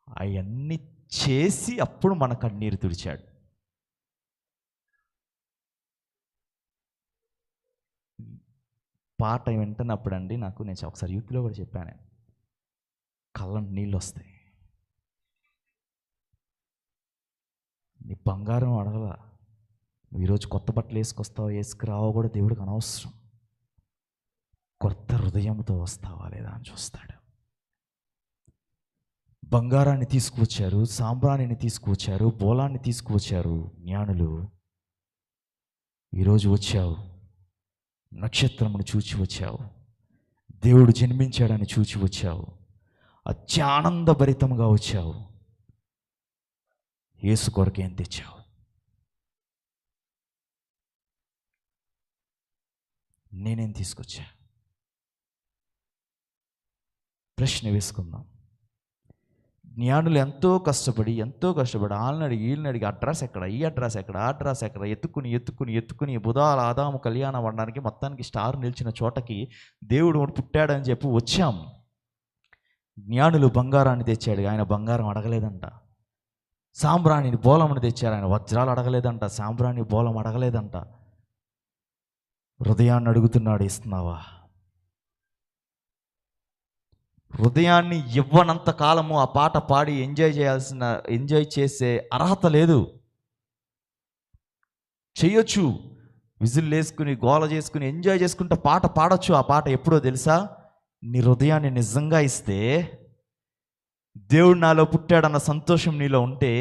అవన్నీ చేసి అప్పుడు మన కన్నీరు తుడిచాడు. పాట వింటున్నప్పుడు అండి నేను ఒకసారి యూత్లో కూడా చెప్పాను, కళ్ళ నీళ్ళు వస్తాయి. నీ బంగారం అడగల, నువ్వు ఈరోజు కొత్త బట్టలు వేసుకొస్తావో వేసుకురావో కూడా దేవుడికి అనవసరం. కొత్త హృదయంతో వస్తావా లేదా అని చూస్తాడు. బంగారాన్ని తీసుకువచ్చారు, సాంబ్రాణిని తీసుకువచ్చారు, బోలాన్ని తీసుకువచ్చారు జ్ఞానులు. ఈరోజు వచ్చావు, నక్షత్రమును చూచి వచ్చావు, దేవుడు జన్మించాడని చూచి వచ్చావు, అత్యానందభరితంగా వచ్చావు. యేసు కొరకు ఏం తెచ్చావు? నేనేం తీసుకొచ్చా? ప్రశ్న వేసుకుందాం. జ్ఞానులు ఎంతో కష్టపడి వాళ్ళని అడిగి వీళ్ళని అడిగి అడ్రస్ ఎక్కడ, ఈ అడ్రస్ ఎక్కడ, ఆ అడ్రస్ ఎక్కడ ఎత్తుకుని బుధాల ఆదాము కళ్యాణం అవ్వడానికి మొత్తానికి స్టార్ నిలిచిన చోటకి దేవుడు పుట్టాడని చెప్పి వచ్చాం. జ్ఞానులు బంగారాన్ని తెచ్చాడు, ఆయన బంగారం అడగలేదంట. సాంబ్రాణిని బోలముని తెచ్చారు, ఆయన వజ్రాలు అడగలేదంట, సాంబ్రాణి బోలం అడగలేదంట. హృదయాన్ని అడుగుతున్నాడు, ఇస్తున్నావా? హృదయాన్ని ఇవ్వనంత కాలము ఆ పాట పాడి ఎంజాయ్ చేసే అర్హత లేదు. చెయ్యొచ్చు, విజిల్ వేసుకుని గోల చేసుకుని ఎంజాయ్ చేసుకుంటే పాట పాడొచ్చు. ఆ పాట ఎప్పుడో తెలుసా? నీ హృదయాన్ని నిజంగా ఇస్తే, దేవుడు నాలో పుట్టాడన్న సంతోషం నీలో ఉంటే,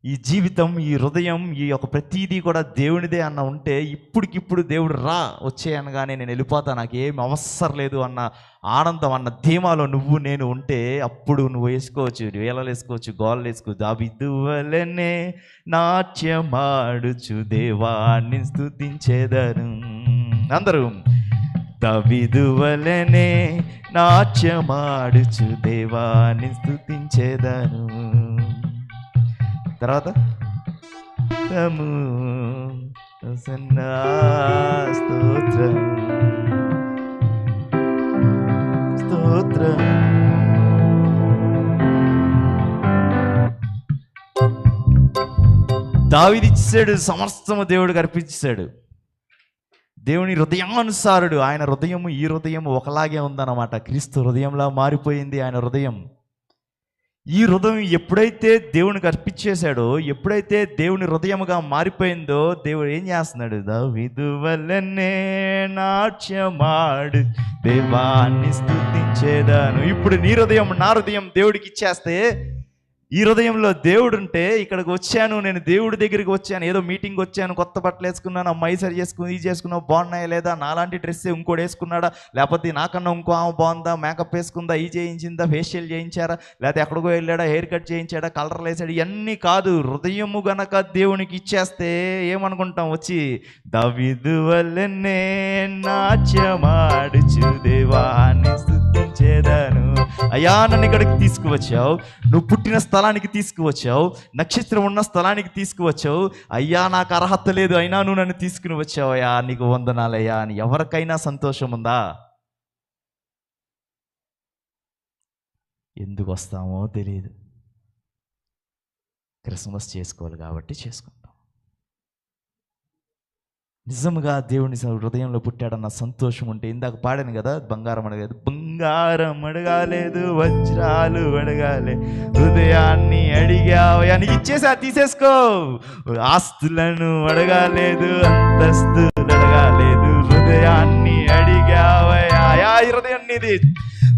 ఈ జీవితం, ఈ హృదయం, ఈ యొక్క ప్రతీదీ కూడా దేవునిదే అన్న ఉంటే, ఇప్పటికిప్పుడు దేవుడు రా వచ్చే అనగానే నేను వెళ్ళిపోతా, నాకు ఏమి అవసరం లేదు అన్న ఆనందం, అన్న ధీమాలో నువ్వు నేను ఉంటే, అప్పుడు నువ్వు వేసుకోవచ్చు, వేళలు వేసుకోవచ్చు, గోళ్ళు వేసుకోవచ్చు. దావీదువలెనే నాట్యమాడుచు దేవాన్ని స్తుతించెదను. అందరూ దావీదువలెనే నాట్యమాడుచు దేవాన్ని స్తుతించెదను. తర్వాత స్తోత్రం స్తోత్రం. దావీదు ఇచ్చాడు, సమస్తము దేవుడికి అర్పించాడు. దేవుని హృదయానుసారుడు. ఆయన హృదయము ఈ హృదయం ఒకలాగే ఉందన్నమాట. క్రీస్తు హృదయంలా మారిపోయింది ఆయన హృదయం. ఈ హృదయం ఎప్పుడైతే దేవునికి అర్పించేశాడో, ఎప్పుడైతే దేవుని హృదయముగా మారిపోయిందో, దేవుడు ఏం చేస్తున్నాడు? దావీదువలెనే నాట్యమాడు దేవాన్ని స్తుతించెదను. ఇప్పుడు నీ హృదయం నా హృదయం దేవుడికి ఇచ్చేస్తే, ఈ హృదయంలో దేవుడు ఉంటే, ఇక్కడికి వచ్చాను, నేను దేవుడి దగ్గరికి వచ్చాను, ఏదో మీటింగ్ వచ్చాను, కొత్త బట్టలు వేసుకున్నాను, అమ్మాయి సరి చేసుకుని ఇది చేసుకున్నావు, బాగున్నాయా లేదా, నాలాంటి డ్రెస్ ఇంకోటి వేసుకున్నాడా, లేకపోతే నాకన్నా ఇంకో ఆమె బాగుందా, మేకప్ వేసుకుందా, ఈ చేయించిందా, ఫేషియల్ చేయించారా, లేకపోతే ఎక్కడికో వెళ్ళాడా, హెయిర్ కట్ చేయించాడా, కలర్లు వేసాడు, ఇవన్నీ కాదు. హృదయము గనక దేవునికి ఇచ్చేస్తే ఏమనుకుంటాం? వచ్చి దావీదువలెనే నాట్యమాడుచు దేవాన్ని స్తుతించెదను. అయ్యా నన్ను ఇక్కడికి తీసుకువచ్చావు, నువ్వు పుట్టిన స్థలానికి తీసుకువచ్చావు, నక్షత్రం ఉన్న స్థలానికి తీసుకువచ్చావు. అయ్యా నాకు అర్హత లేదు, అయినా నువ్వు నన్ను తీసుకుని వచ్చావు, అయ్యా నీకు వందనాలయ్యా అని ఎవరికైనా సంతోషం ఉందా? ఎందుకు వస్తామో తెలియదు. క్రిస్మస్ చేసుకోవాలి కాబట్టి చేసుకుంటాం. నిజంగా దేవుని హృదయంలో పుట్టాడన్న సంతోషం ఉంటే, ఇందాక పాడాను కదా, బంగారం అడగలేదు, బంగారం అడగాలేదు, వజ్రాలు అడగాలి, హృదయాన్ని అడిగావయ్యా, నీకు ఇచ్చేసా తీసేసుకో. ఆస్తులను అడగాలేదు, అంతస్తులు అడగాలేదు, హృదయాన్ని అడిగావయ్యా. హృదయం నీది.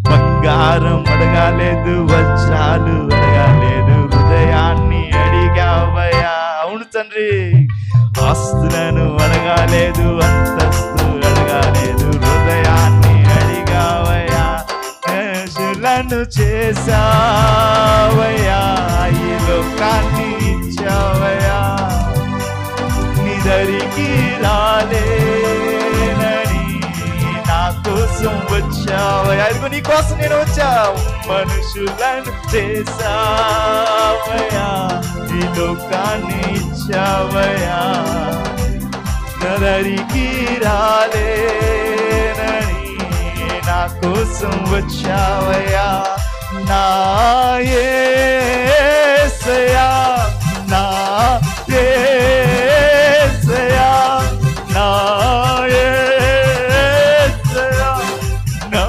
బంగారం అడగాలేదు, వజ్రాలు అడగాలేదు, హృదయాన్ని అడిగావయ్యా. అవును తండ్రి. ఆస్తులను అడగాలేదు, అంతస్తు అడగాలేదు, హృదయాన్ని అడిగావయ్యా. లను చేసావయ్యా, ఈ లోకాన్ని ఇచ్చావయ్యా, నిదరికి రాలేనని నా కోసం వచ్చావయ్యా. ఇదిగో నీ కోసం నేను వచ్చా. మనుషులను చేసావయ్యా, ఈ లోకాన్ని ఇచ్చావయ్యా, నదరికి రాలేనని నా కోసం వచ్చావయ్యా. నా యేసయ్యా, నా యేసయ్యా, నా యేసయ్యా, నా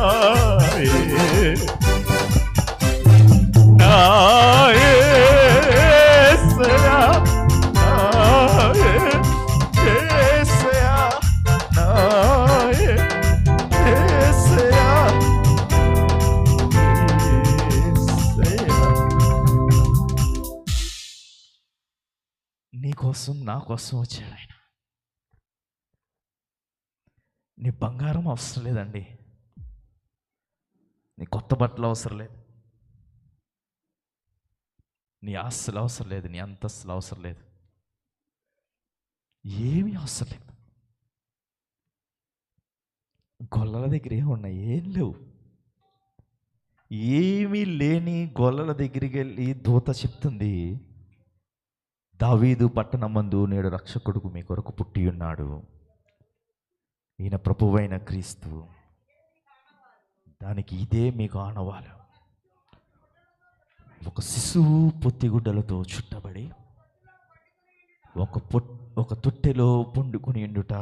నీకోసం నా కోసం వచ్చాడు ఆయన. నీ బంగారం అవసరం లేదండి, నీ కొత్త బట్టలు అవసరం లేదు, నీ ఆస్తులు అవసరం లేదు, నీ అంతస్తులు అవసరం లేదు, ఏమీ అవసరం లేదు. గొల్లల దగ్గర ఏమున్నాయి? ఏం లేవు. ఏమీ లేని గొల్లల దగ్గరికి వెళ్ళి దూత చెప్తుంది, దావీదు పట్టణమందు నేడు రక్షకుడుకు మీ కొరకు పుట్టి ఉన్నాడు, ఈయన ప్రభువైన క్రీస్తు. దానికి ఇదే మీకు ఆనవాలు. ఒక శిశువు పొత్తిగుడ్డలతో చుట్టబడి ఒక తొట్టెలో పండుకొని ఉండుట.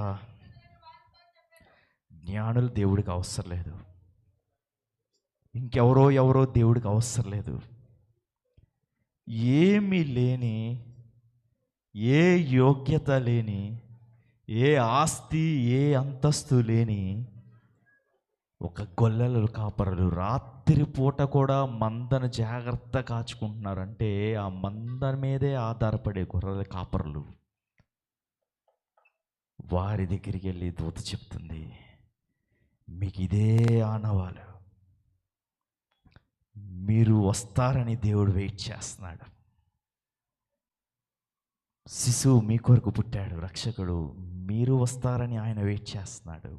జ్ఞానులు దేవుడికి అవసరం లేదు, ఎవరో దేవుడికి అవసరం లేదు. ఏమీ లేని, ఏ యోగ్యత లేని, ఏ ఆస్తి ఏ అంతస్తు లేని ఒక గొల్లల కాపరులు రాత్రి పూట కూడా మందను జాగ్రత్త కాచుకుంటున్నారంటే ఆ మంద మీదే ఆధారపడే గొర్రెల కాపరులు. వారి దగ్గరికి వెళ్ళి దూత చెప్తుంది, మీకు ఇదే ఆనవాలు, మీరు వస్తారని దేవుడు వెయిట్ చేస్తున్నాడు. శిశువు మీ కొరకు పుట్టాడు, రక్షకుడు, మీరు వస్తారని ఆయన వెయిట్ చేస్తున్నాడు.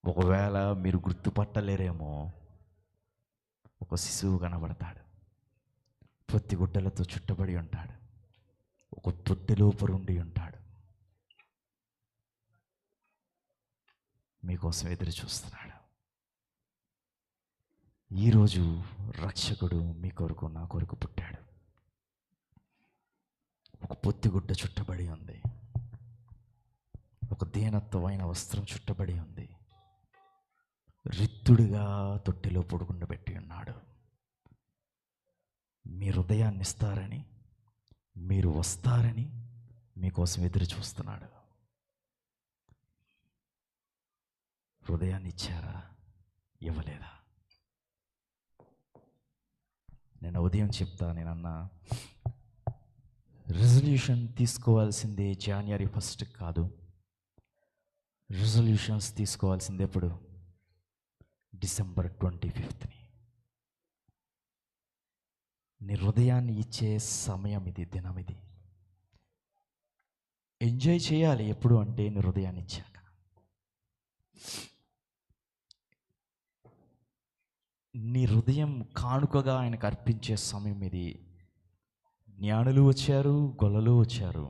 ఒకవేళ మీరు గుర్తుపట్టలేరేమో, ఒక శిశువు కనబడతాడు, పొత్తిగుడ్డలతో చుట్టబడి ఉంటాడు, ఒక తొట్టెలో పరుండి ఉంటాడు, మీకోసం ఎదురు చూస్తున్నాడు. ఈరోజు రక్షకుడు మీ కొరకు నా కొరకు పుట్టాడు. ఒక పొత్తిగుడ్డ చుట్టబడి ఉంది, ఒక దీనత్వమైన వస్త్రం చుట్టబడి ఉంది, రిత్తుడిగా తొట్టిలో పొడుగుండబెట్టి ఉన్నాడు. మీ హృదయాన్ని ఇస్తారని, మీరు వస్తారని మీకోసం ఎదురు చూస్తున్నాడు. హృదయాన్ని ఇచ్చారా? ఇవ్వలేదా? నేను ఉదయం చెప్తా, నేనన్నా రెజల్యూషన్ తీసుకోవాల్సిందే January 1 కాదు. రెజల్యూషన్స్ తీసుకోవాల్సింది ఎప్పుడు? December 25. నీ హృదయాన్ని ఇచ్చే సమయం ఇది, దినం ఇది. ఎంజాయ్ చేయాలి ఎప్పుడు అంటే నీ హృదయాన్ని ఇచ్చాక. నీ హృదయం కానుకగా ఆయనకు అర్పించే సమయం ఇది. జ్ఞానులు వచ్చారు, గొల్లలు వచ్చారు.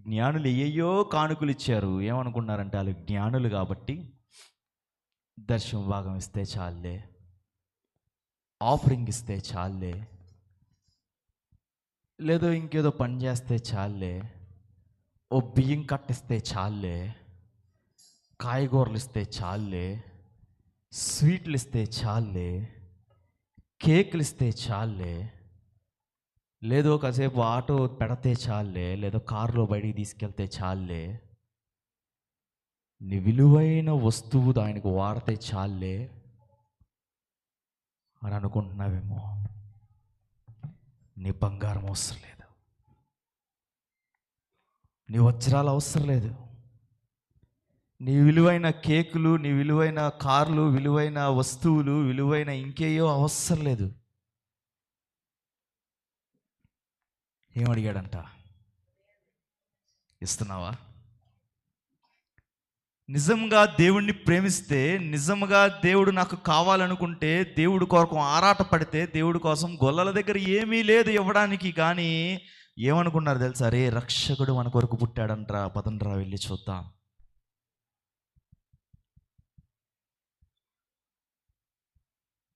జ్ఞానులు ఏయో కానుకలు ఇచ్చారు. ఏమనుకున్నారంటే వాళ్ళు జ్ఞానులు కాబట్టి దర్శన భాగం ఇస్తే చాలే, ఆఫరింగ్ ఇస్తే చాలే, లేదో ఇంకేదో పని చేస్తే చాలే, ఓ బియ్యం కట్టిస్తే చాలే, కాయగూరలు ఇస్తే చాలే, స్వీట్లు ఇస్తే చాలే, కేకులు ఇస్తే చాలే, లేదో కాసేపు ఆటో పెడితే చాలే, లేదో కారులో బయటికి తీసుకెళ్తే చాలే, నీ విలువైన వస్తువు ఆయనకు వాడితే చాలే అని అనుకుంటున్నావేమో. నీ బంగారం అవసరం లేదు, నీ వజ్రాలు అవసరం లేదు, నీ విలువైన కేకులు, నీ విలువైన కార్లు, విలువైన వస్తువులు, విలువైన ఇంకేయో అవసరం లేదు. ఏమడిగాడంట? ఇస్తున్నావా? నిజంగా దేవుణ్ణి ప్రేమిస్తే, నిజంగా దేవుడు నాకు కావాలనుకుంటే, దేవుడు కొరకు ఆరాట పడితే, దేవుడి కోసం గొల్లల దగ్గర ఏమీ లేదు ఇవ్వడానికి. కానీ ఏమనుకున్నారు తెలుసా? రే రక్షకుడు మన కొరకు పుట్టాడంట్రా, పదండ్రా వెళ్ళి చూద్దాం.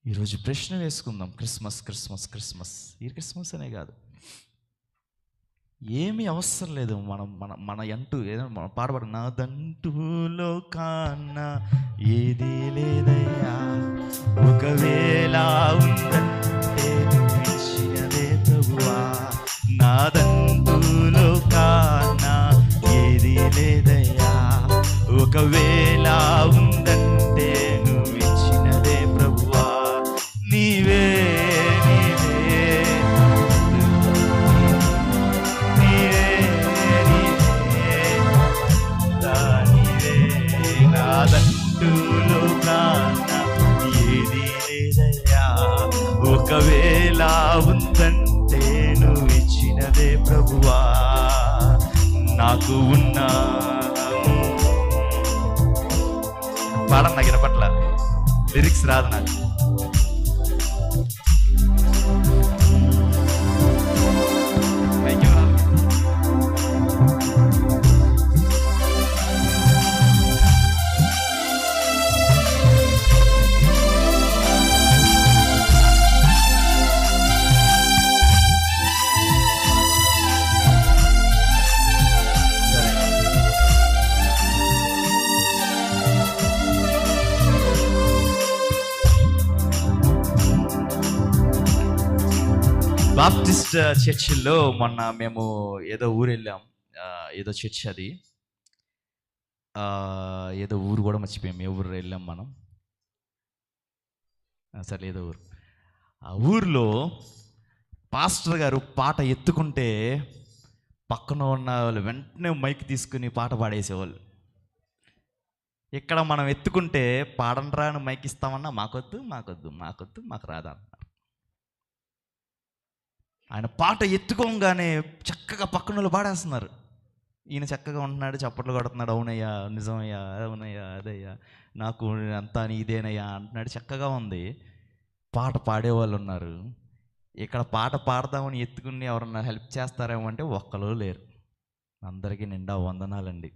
ఈరోజు ప్రశ్న వేసుకుందాం. క్రిస్మస్ క్రిస్మస్ క్రిస్మస్, ఈ క్రిస్మస్ అనే కాదు, ఏమీ అవసరం లేదు. మనం మన మన అంటూ ఏదైనా మనం పాడబడ, నాదంటూ లోకాన ఏదీ లేదయ్యా, ఒకవేళ ఉందంటే ఇచ్చినదే ప్రభువా. నాదంటూ లోకాన ఏదీ లేదయ్యా, ఒకవేళ ఉందంటే నువ్వు ఇచ్చినదే ప్రభువా. నీవే ఒకవేళ ఉందంటే నువ్వు ఇచ్చినదే ప్రభువా. నాకు ఉన్న పాడం దగ్గర పట్ల లిరిక్స్ రాదు నాకు. బాప్టిస్ట్ చర్చిల్లో మొన్న మేము ఏదో ఊరు వెళ్ళాం, ఏదో చర్చ్ అది, ఏదో ఊరు కూడా మర్చిపోయాం. ఏ ఊరు వెళ్ళాం మనం, సరే ఏదో ఊరు. ఆ ఊరిలో పాస్టర్ గారు పాట ఎత్తుకుంటే పక్కన ఉన్న వాళ్ళు వెంటనే మైక్ తీసుకుని పాట పాడేసేవాళ్ళు. ఇక్కడ మనం ఎత్తుకుంటే పాడండ్రా అని మైక్ ఇస్తామన్నా మాకొద్దు మాకొద్దు మాకొద్దు మాకు రాదా అన్నారు. ఆయన పాట ఎత్తుకోగానే చక్కగా పక్కన వాళ్ళు పాడేస్తున్నారు. ఈయన చక్కగా ఉంటున్నాడు, చప్పట్లు కొడుతున్నాడు, అవునయ్యా నిజమయ్యా అవునయ్యా అదయ్యా నాకు అంతా నీదేనయ్యా అంటున్నాడు. చక్కగా ఉంది. పాట పాడేవాళ్ళు ఉన్నారు. ఇక్కడ పాట పాడదామని ఎత్తుకుని ఎవరన్నా హెల్ప్ చేస్తారేమో అంటే ఒక్కరు లేరు. అందరికీ నిండా వందనాలండి.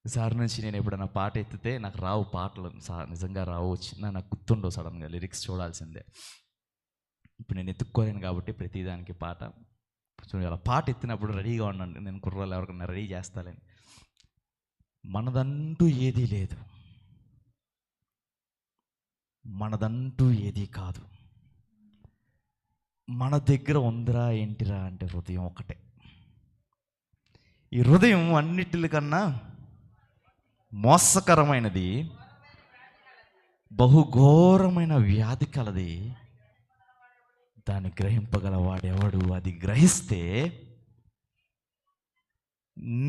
ఈసారి నుంచి నేను ఎప్పుడన్నా పాట ఎత్తితే నాకు రావు పాటలు, నిజంగా రావు, వచ్చిందా నాకు గుర్తుండవు, సడన్గా లిరిక్స్ చూడాల్సిందే. ఇప్పుడు నేను ఎత్తుక్కోలేను కాబట్టి ప్రతిదానికి పాట చూడాలి. పాట ఎత్తినప్పుడు రెడీగా ఉండండి, నేను కుర్రాలు ఎవరికన్నా రెడీ చేస్తాలేని. మనదంటూ ఏదీ లేదు, మనదంటూ ఏదీ కాదు. మన దగ్గర ఉందిరా ఏంటిరా అంటే హృదయం ఒకటే. ఈ హృదయం అన్నిటికన్నా మోసకరమైనది, బహుఘోరమైన వ్యాధి కలది. దాన్ని గ్రహింపగల వాడెవడు? అది గ్రహిస్తే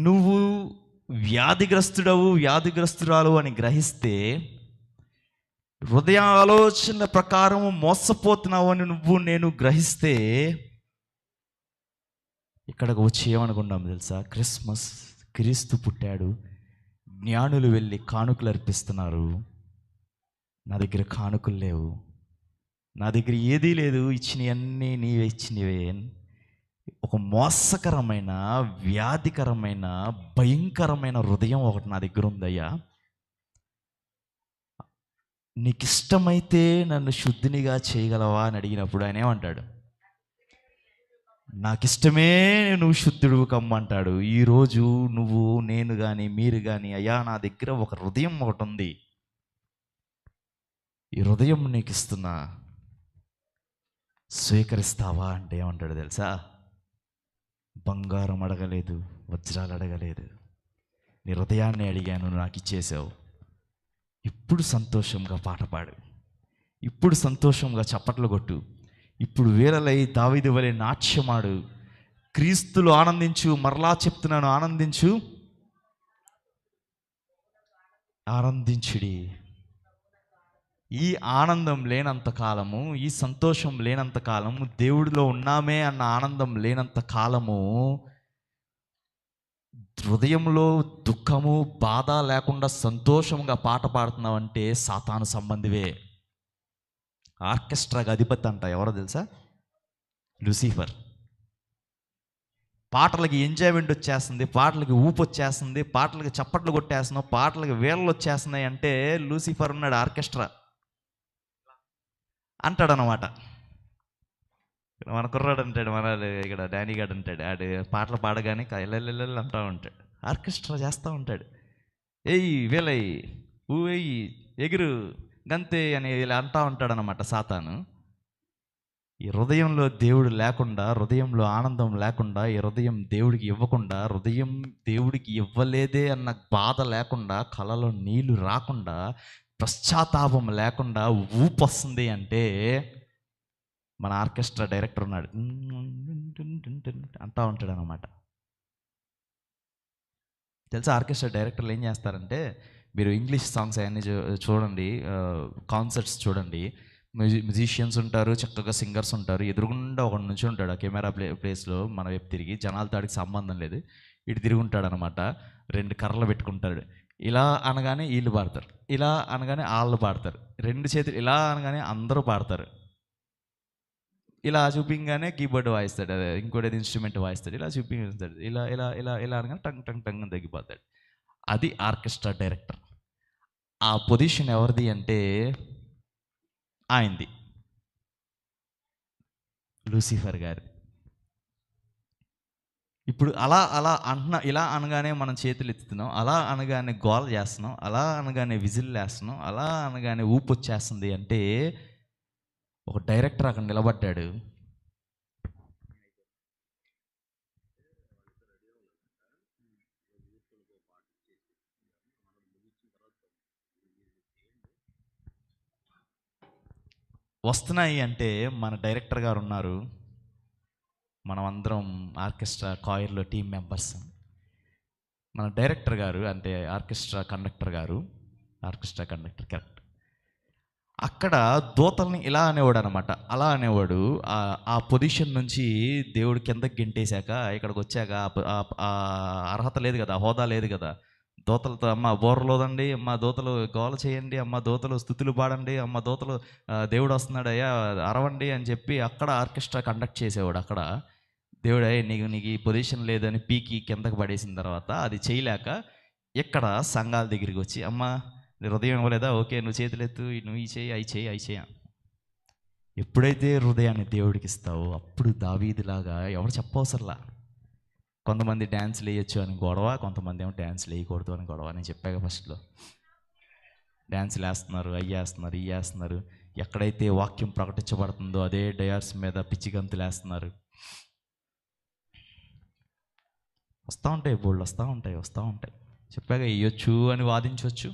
నువ్వు వ్యాధిగ్రస్తుడవు వ్యాధిగ్రస్తురాలు అని గ్రహిస్తే, హృదయ ఆలోచన ప్రకారం మోసపోతున్నావు అని నువ్వు నేను గ్రహిస్తే, ఇక్కడికి వచ్చి ఏమనుకున్నాం తెలుసా? క్రిస్మస్, క్రీస్తు పుట్టాడు, జ్ఞానులు వెళ్ళి కానుకలు అర్పిస్తున్నారు, నా దగ్గర కానుకలు లేవు, నా దగ్గర ఏదీ లేదు, ఇచ్చినవన్నీ నీవే ఇచ్చినవే. ఒక మోసకరమైన, వ్యాధికరమైన, భయంకరమైన హృదయం ఒకటి నా దగ్గర ఉందయ్యా. నీకు ఇష్టమైతే నన్ను శుద్ధినిగా చేయగలవా అని అడిగినప్పుడు ఆయన ఏమంటాడు? నాకు ఇష్టమే, నువ్వు శుద్ధుడు కమ్మంటాడు. ఈరోజు నువ్వు, నేను కానీ, మీరు కానీ, అయ్యా నా దగ్గర ఒక హృదయం ఒకటి ఉంది, ఈ హృదయం నీకు ఇస్తున్నా, స్వీకరిస్తావా అంటే ఏమంటాడు తెలుసా? బంగారం అడగలేదు, వజ్రాలు అడగలేదు, నీ హృదయాన్ని అడిగాను, నాకు ఇచ్చేసావు. ఇప్పుడు సంతోషంగా పాట పాడు, ఇప్పుడు సంతోషంగా చప్పట్లు కొట్టు, ఇప్పుడు వీరలై దావీదు వలె నాట్యమాడు, క్రీస్తులు ఆనందించు. మరలా చెప్తున్నాను, ఆనందించు, ఆనందించుడి. ఈ ఆనందం లేనంత కాలము, ఈ సంతోషం లేనంత కాలము, దేవుడిలో ఉన్నామే అన్న ఆనందం లేనంత కాలము, హృదయంలో దుఃఖము, బాధ లేకుండా సంతోషంగా పాట పాడుతున్నావంటే సాతాను సంబంధివే. ఆర్కెస్ట్రాకి అధిపతి అంట ఎవరో తెలుసా? లూసిఫర్. పాటలకి ఎంజాయ్మెంట్ వచ్చేస్తుంది, పాటలకి ఊపు వచ్చేస్తుంది, పాటలకి చప్పట్లు కొట్టేస్తున్నావు, పాటలకి వేళ్ళు వచ్చేస్తున్నాయి అంటే లూసిఫర్ ఉన్నాడు, ఆర్కెస్ట్రా అంటాడనమాట. మన కుర్రాడు అంటాడు, మన ఇక్కడ డానీ గాడు అంటాడు, ఆడు పాటలు పాడగానే ఎల్లెల్లెల్లు అంటూ ఉంటాడు, ఆర్కెస్ట్రా చేస్తూ ఉంటాడు. ఏయ్ వేలయ్యి, ఊవేయి, ఎగురు, గంతే అని ఇలా అంటూ ఉంటాడనమాట సాతాను. ఈ హృదయంలో దేవుడు లేకుండా, హృదయంలో ఆనందం లేకుండా, ఈ హృదయం దేవుడికి ఇవ్వకుండా, హృదయం దేవుడికి ఇవ్వలేదే అన్న బాధ లేకుండా, కలలో నీళ్లు రాకుండా, పశ్చాత్తాపం లేకుండా ఊపు వస్తుంది అంటే మన ఆర్కెస్ట్రా డైరెక్టర్ ఉన్నాడు, అంటూ ఉంటాడు అనమాట. తెలుసా ఆర్కెస్ట్రా డైరెక్టర్లు ఏం చేస్తారంటే, మీరు ఇంగ్లీష్ సాంగ్స్ అవన్నీ చూడండి, కాన్సర్ట్స్ చూడండి, మ్యూజిషియన్స్ ఉంటారు, చక్కగా సింగర్స్ ఉంటారు, ఎదురుగుండా ఒకటి నుంచి ఉంటాడు ఆ కెమెరా ప్లేస్లో మన వైపు తిరిగి, జనాలతో ఆడికి సంబంధం లేదు, ఇటు తిరిగి ఉంటాడు అనమాట. 2 కర్రలు పెట్టుకుంటాడు, ఇలా అనగానే వీళ్ళు పాడతారు, ఇలా అనగానే వాళ్ళు పాడతారు, 2 చేతులు ఇలా అనగానే అందరూ పాడతారు, ఇలా చూపించగానే కీబోర్డ్ వాయిస్తాడు, అదే ఇంకోటి ఇన్స్ట్రుమెంట్ వాయిస్తాడు, ఇలా చూపించాడు, ఇలా ఇలా ఇలా ఇలా అనగానే టంగ్ టంగ్ టంగ్ అని తగ్గిపోతాడు. అది ఆర్కెస్ట్రా డైరెక్టర్. ఆ పొజిషన్ ఎవరిది అంటే ఆయనది, లూసిఫర్ గారిది. ఇప్పుడు అలా అలా అంటున్నా, ఇలా అనగానే మనం చేతులు ఎత్తుతున్నాం, అలా అనగానే గోల చేస్తున్నాం, అలా అనగానే విజిల్ వేస్తున్నాం, అలా అనగానే ఊపు వచ్చేస్తుంది అంటే ఒక డైరెక్టర్ అక్కడ నిలబడ్డాడు. వస్తున్నాయి అంటే మన డైరెక్టర్ గారు ఉన్నారు, మనం అందరం ఆర్కెస్ట్రా కాయిర్లో టీం మెంబర్స్. మన డైరెక్టర్ గారు అంటే ఆర్కెస్ట్రా కండక్టర్ గారు, ఆర్కెస్ట్రా కండక్టర్ కరెక్ట్, అక్కడ దూతల్ని ఇలా అనేవాడు అనమాట, అలా అనేవాడు. ఆ పొజిషన్ నుంచి దేవుడు కిందకి గెంటేశాక ఇక్కడికి వచ్చాక ఆ అర్హత లేదు కదా, హోదా లేదు కదా, దూతలతో అమ్మ బోర్రలోదండి, అమ్మ దూతలు గోల చేయండి, అమ్మ దూతలు స్థుతులు పాడండి, అమ్మ దూతలు దేవుడు వస్తున్నాడు అయ్యా అరవండి అని చెప్పి అక్కడ ఆర్కెస్ట్రా కండక్ట్ చేసేవాడు. అక్కడ దేవుడు నీకు ఈ పొజిషన్ లేదని పీకి కిందకి పడేసిన తర్వాత అది చేయలేక ఇక్కడ సంఘాల దగ్గరికి వచ్చి, అమ్మ నీ హృదయం ఇవ్వలేదా, ఓకే నువ్వు చేతులెత్తు, నువ్వు ఈ చేయి, అవి చేయి, అవి చేయ. ఎప్పుడైతే హృదయాన్ని దేవుడికి ఇస్తావో అప్పుడు దావీదులాగా ఎవరు చెప్పవసరలా. కొంతమంది డ్యాన్స్లు వేయచ్చు అని గొడవ, కొంతమంది ఏమో డ్యాన్స్లు వేయకూడదు అని గొడవ. నేను చెప్పాక ఫస్ట్లో డ్యాన్స్లు వేస్తున్నారు, అవి వేస్తున్నారు, ఇవి వేస్తున్నారు. ఎక్కడైతే వాక్యం ప్రకటించబడుతుందో అదే డయార్స్ మీద పిచ్చి గంతులు వేస్తున్నారు. వస్తూ ఉంటాయి, బోల్డ్ వస్తూ ఉంటాయి. చెప్పాక వేయొచ్చు అని వాదించవచ్చు,